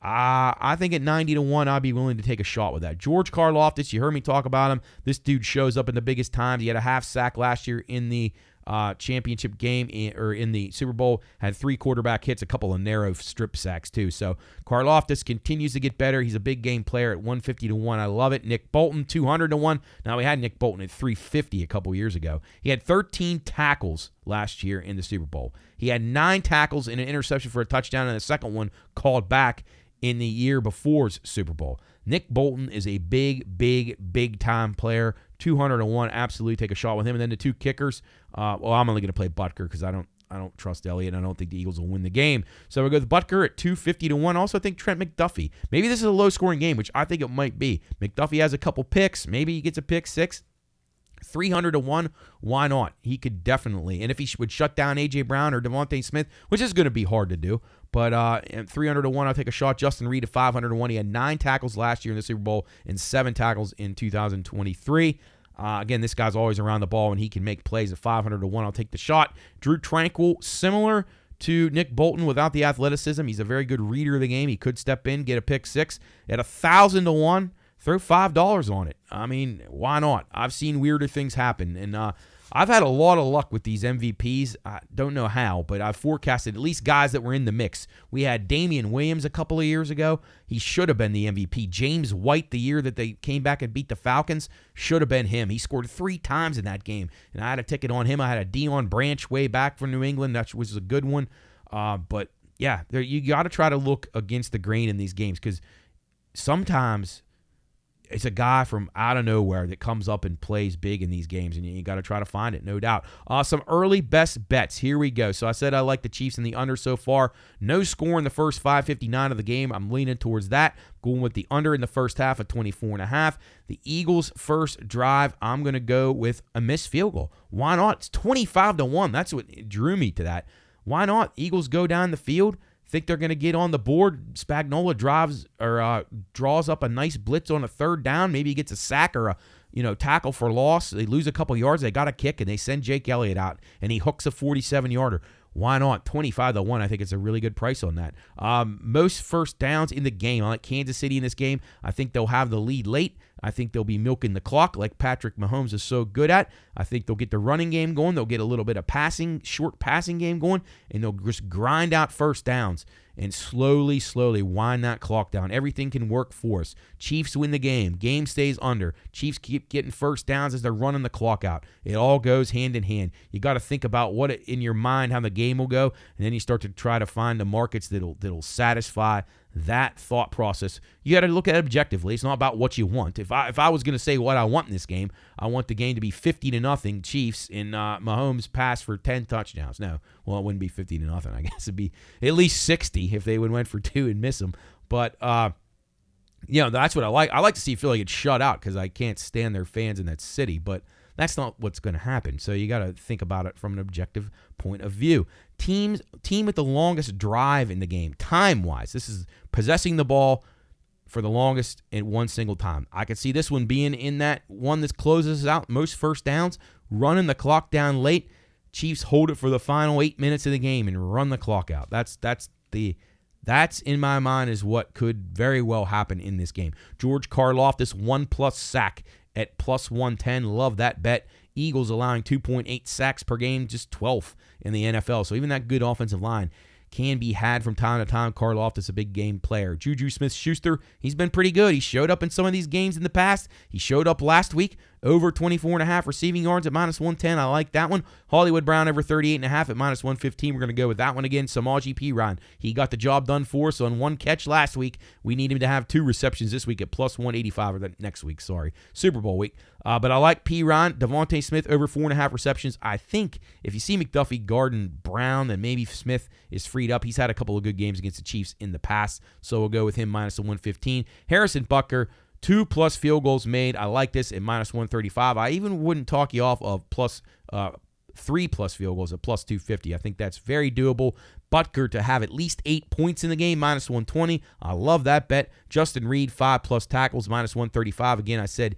I think at 90-1, I'd be willing to take a shot with that. George Karlaftis, you heard me talk about him. This dude shows up in the biggest times. He had a half sack last year in the championship game or in the Super Bowl, had 3 quarterback hits, a couple of narrow strip sacks too. So Karlaftis continues to get better. He's a big game player at 150-1. I love it. Nick Bolton, 200-1. Now, we had Nick Bolton at 350 a couple years ago. He had 13 tackles last year in the Super Bowl. He had 9 tackles and an interception for a touchdown, and the second one called back in the year before's Super Bowl. Nick Bolton is a big time player. 200-1, absolutely take a shot with him. And then the 2 kickers. I'm only going to play Butker because I don't trust Elliott, and I don't think the Eagles will win the game. So we go with Butker at 250-1. Also, I think Trent McDuffie. Maybe this is a low-scoring game, which I think it might be. McDuffie has a couple picks. Maybe he gets a pick 6. 300-1, why not? He could definitely. And if he would shut down A.J. Brown or Devontae Smith, which is going to be hard to do, but at 300-1, I'll take a shot. Justin Reed at 500-1. He had 9 tackles last year in the Super Bowl and 7 tackles in 2023. Again, this guy's always around the ball, and he can make plays at 500-1. I'll take the shot. Drew Tranquill, similar to Nick Bolton without the athleticism. He's a very good reader of the game. He could step in, get a pick 6 at 1,000-1. Throw $5 on it. I mean, why not? I've seen weirder things happen, and I've had a lot of luck with these MVPs. I don't know how, but I've forecasted at least guys that were in the mix. We had Damian Williams a couple of years ago. He should have been the MVP. James White, the year that they came back and beat the Falcons, should have been him. He scored 3 times in that game, and I had a ticket on him. I had a Deion Branch way back from New England. That was a good one. But, yeah, you got to try to look against the grain in these games because sometimes it's a guy from out of nowhere that comes up and plays big in these games, and you got to try to find it, no doubt. Some early best bets. Here we go. So I said I like the Chiefs in the under so far. No score in the first 5:59 of the game. I'm leaning towards that. Going with the under in the first half of 24.5. The Eagles' first drive, I'm going to go with a missed field goal. Why not? It's 25-1. That's what drew me to that. Why not? Eagles go down the field. Think they're going to get on the board. Spagnuolo draws up a nice blitz on a 3rd down. Maybe he gets a sack or a tackle for loss. They lose a couple yards. They got a kick, and they send Jake Elliott out, and he hooks a 47-yarder. Why not? 25-1. I think it's a really good price on that. Most first downs in the game. I like Kansas City in this game. I think they'll have the lead late. I think they'll be milking the clock like Patrick Mahomes is so good at. I think they'll get the running game going. They'll get a little bit of short passing game going, and they'll just grind out first downs and slowly wind that clock down. Everything can work for us. Chiefs win the game. Game stays under. Chiefs keep getting first downs as they're running the clock out. It all goes hand in hand. You got to think about in your mind how the game will go, and then you start to try to find the markets that'll satisfy that thought process. You got to look at it objectively. It's not about what you want. If I was going to say what I want in this game, I want the game to be 50-0 Chiefs and Mahomes pass for 10 touchdowns. No, well, it wouldn't be 50-0. I guess it'd be at least 60 if they went for 2 and miss them. But that's what I like. I like to see Philly get shut out because I can't stand their fans in that city. But that's not what's going to happen. So you got to think about it from an objective point of view. Team with the longest drive in the game, time-wise. This is possessing the ball for the longest in one single time. I could see this one being in that one that closes out most first downs, running the clock down late. Chiefs hold it for the final 8 minutes of the game and run the clock out. That's in my mind is what could very well happen in this game. George Karlaftis 1+ sack at +110. Love that bet. Eagles allowing 2.8 sacks per game, just 12th in the NFL. So even that good offensive line can be had from time to time. Karlaftis, a big game player. Juju Smith-Schuster, he's been pretty good. He showed up in some of these games in the past. He showed up last week, over 24.5 receiving yards at -110. I like that one. Hollywood Brown over 38.5 at -115. We're going to go with that one again. Samaje Perine, he got the job done for us on one catch last week. We need him to have 2 receptions this week at +185, or next week, sorry. Super Bowl week. But I like Perine. Devontae Smith over 4.5 receptions. I think if you see McDuffie guarding Brown, then maybe Smith is freed up. He's had a couple of good games against the Chiefs in the past, so we'll go with him -115. Harrison Butker, 2+ field goals made. I like this at -135. I even wouldn't talk you off of 3+ field goals at +250. I think that's very doable. Butker to have at least 8 points in the game, -120. I love that bet. Justin Reed, 5+ tackles, -135. Again, I said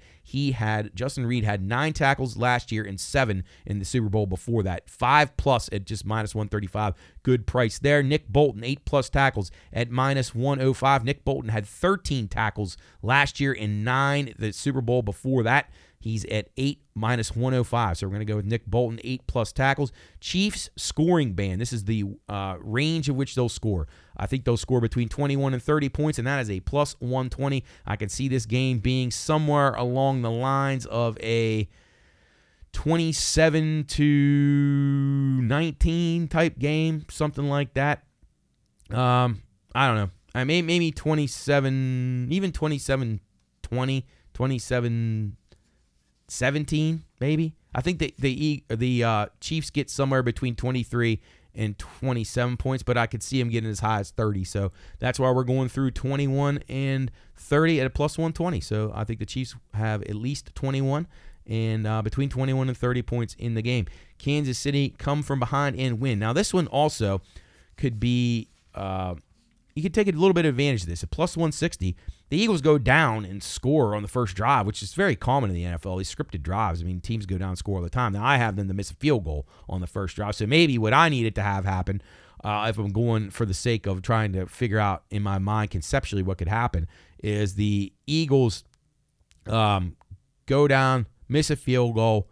Justin Reed had 9 tackles last year and 7 in the Super Bowl before that. 5+ at just -135. Good price there. Nick Bolton, 8+ tackles at -105. Nick Bolton had 13 tackles last year and 9 the Super Bowl before that. He's at 8 -105. So we're going to go with Nick Bolton, 8+ tackles. Chiefs scoring band. This is the range of which they'll score. I think they'll score between 21 and 30 points, and that is a +120. I can see this game being somewhere along the lines of a 27-19 type game, something like that. I don't know. I maybe 27, even 27-20, 27-17, maybe. I think the Chiefs get somewhere between 23 and 27 points, but I could see them getting as high as 30. So that's why we're going through 21 and 30 at a +120. So I think the Chiefs have at least 21 and between 21 and 30 points in the game. Kansas City come from behind and win. Now this one also could be you could take a little bit of advantage of this. At +160, the Eagles go down and score on the first drive, which is very common in the NFL. These scripted drives, I mean, teams go down and score all the time. Now, I have them to miss a field goal on the first drive, so maybe what I needed to have happen, if I'm going for the sake of trying to figure out in my mind conceptually what could happen, is the Eagles go down, miss a field goal,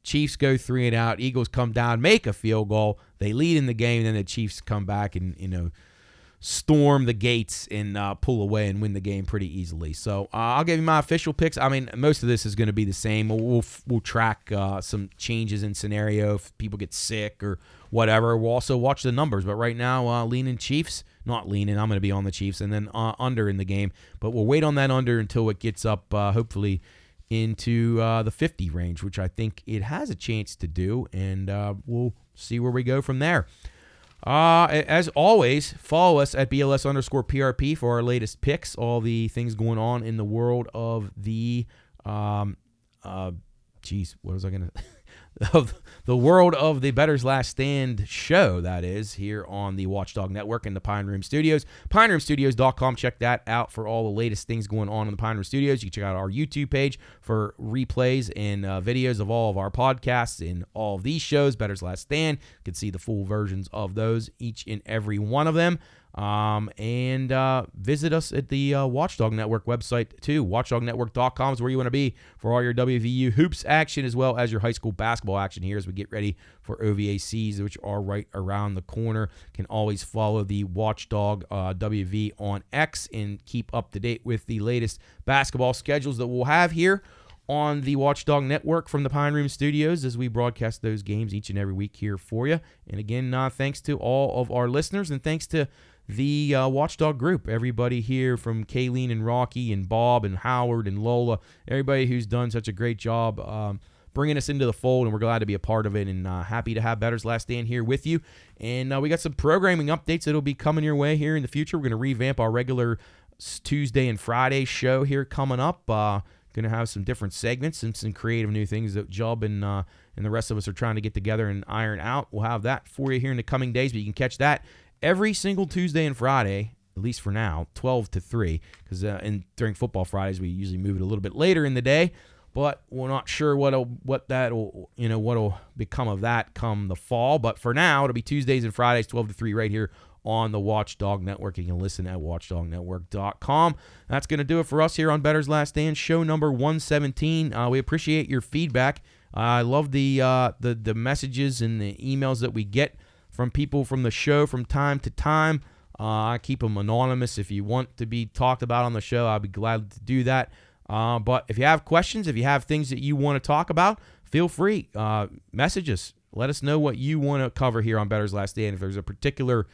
Chiefs go 3 and out, Eagles come down, make a field goal, they lead in the game, and then the Chiefs come back and, storm the gates and pull away and win the game pretty easily. So I'll give you my official picks. I mean, most of this is going to be the same. We'll track some changes in scenario if people get sick or whatever. We'll also watch the numbers. But right now, leaning Chiefs. Not leaning. I'm going to be on the Chiefs. And then under in the game. But we'll wait on that under until it gets up, hopefully, into the 50 range, which I think it has a chance to do. And we'll see where we go from there. As always, follow us at BLS_PRP for our latest picks, all the things going on in the world of the, what was I going to, of the world of the Bettor's Last Stand show, that is, here on the Watchdog Network and the Pine Room Studios. PineRoomStudios.com. Check that out for all the latest things going on in the Pine Room Studios. You can check out our YouTube page for replays and videos of all of our podcasts and all of these shows, Bettor's Last Stand. You can see the full versions of those, each and every one of them. And visit us at the Watchdog Network website too. WatchdogNetwork.com is where you want to be for all your WVU hoops action as well as your high school basketball action here as we get ready for OVACs, which are right around the corner. Can always follow the Watchdog WV on X and keep up to date with the latest basketball schedules that we'll have here on the Watchdog Network from the Pine Room Studios as we broadcast those games each and every week here for you. And again, thanks to all of our listeners and thanks to the Watchdog group, everybody here from Kayleen and Rocky and Bob and Howard and Lola, everybody who's done such a great job bringing us into the fold, and we're glad to be a part of it and happy to have Bettor's Last Stand here with you. And we got some programming updates that'll be coming your way here in the future. We're going to revamp our regular Tuesday and Friday show here coming up. Going to have some different segments and some creative new things that Jubb and the rest of us are trying to get together and iron out. We'll have that for you here in the coming days, but you can catch that every single Tuesday and Friday, at least for now, 12 to 3, because during football Fridays, we usually move it a little bit later in the day, but we're not sure what'll become of that come the fall. But for now, it'll be Tuesdays and Fridays, 12 to 3, right here on the Watchdog Network. You can listen at watchdognetwork.com. That's going to do it for us here on Bettor's Last Stand, show number 117. We appreciate your feedback. I love the messages and the emails that we get from people from the show from time to time. I keep them anonymous. If you want to be talked about on the show, I'll be glad to do that. But if you have questions, if you have things that you want to talk about, feel free. Message us. Let us know what you want to cover here on Bettor's Last Stand. If there's a particular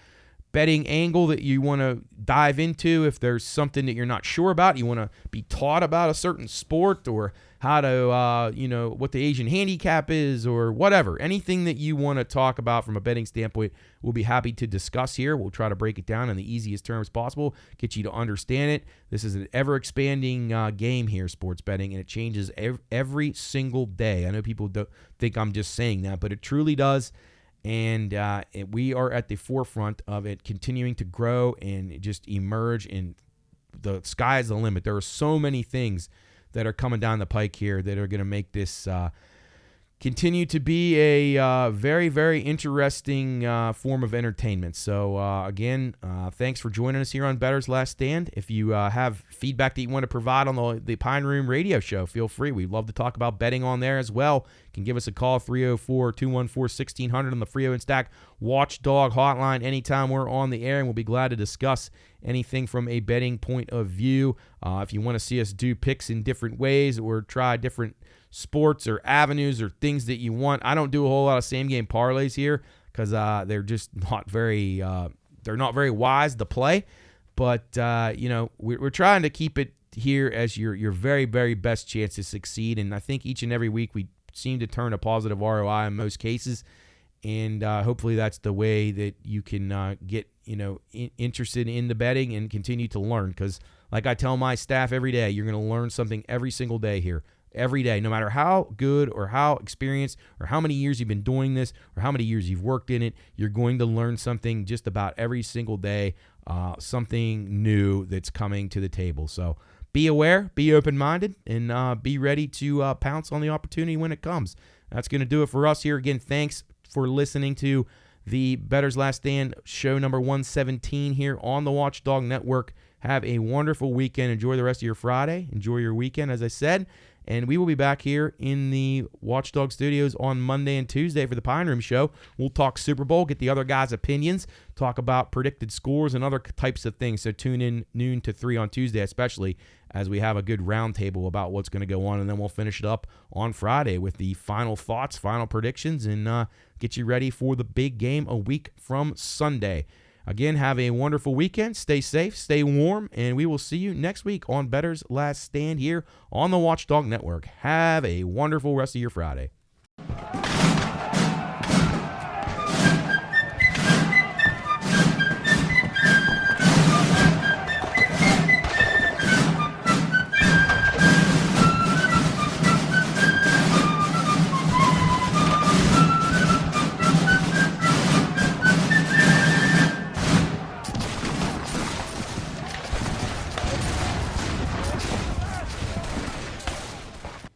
betting angle that you want to dive into, if there's something that you're not sure about, you want to be taught about a certain sport, or how to, what the Asian handicap is, or whatever, anything that you want to talk about from a betting standpoint, we'll be happy to discuss here. We'll try to break it down in the easiest terms possible, get you to understand it. This is an ever-expanding game here, sports betting, and it changes every single day. I know people don't think I'm just saying that, but it truly does. And we are at the forefront of it continuing to grow and just emerge, and the sky is the limit. There are so many things that are coming down the pike here that are going to make this continue to be a very, very interesting form of entertainment. So, again, thanks for joining us here on Bettor's Last Stand. If you have feedback that you want to provide on the Pine Room Radio Show, feel free. We'd love to talk about betting on there as well. You can give us a call, 304-214-1600 on the Frio and Stack Watchdog Hotline anytime we're on the air, and we'll be glad to discuss anything from a betting point of view. If you want to see us do picks in different ways or try different sports or avenues or things that you want. I don't do a whole lot of same game parlays here because they're just not very wise to play. But we're trying to keep it here as your very, very best chance to succeed. And I think each and every week we seem to turn a positive ROI in most cases. And hopefully that's the way that you can get interested in the betting and continue to learn. Because like I tell my staff every day, you're going to learn something every single day here. Every day, no matter how good or how experienced or how many years you've been doing this or how many years you've worked in it, you're going to learn something just about every single day, something new that's coming to the table. So be aware, be open-minded, and be ready to pounce on the opportunity when it comes. That's going to do it for us here. Again, thanks for listening to the Bettor's Last Stand, show number 117 here on the Watchdog Network. Have a wonderful weekend. Enjoy the rest of your Friday. Enjoy your weekend, as I said. And we will be back here in the Watchdog Studios on Monday and Tuesday for the Pine Room Show. We'll talk Super Bowl, get the other guys' opinions, talk about predicted scores and other types of things. So tune in noon to 3 on Tuesday, especially as we have a good roundtable about what's going to go on. And then we'll finish it up on Friday with the final thoughts, final predictions, and get you ready for the big game a week from Sunday. Again, have a wonderful weekend. Stay safe, stay warm, and we will see you next week on Bettor's Last Stand here on the Watchdog Network. Have a wonderful rest of your Friday.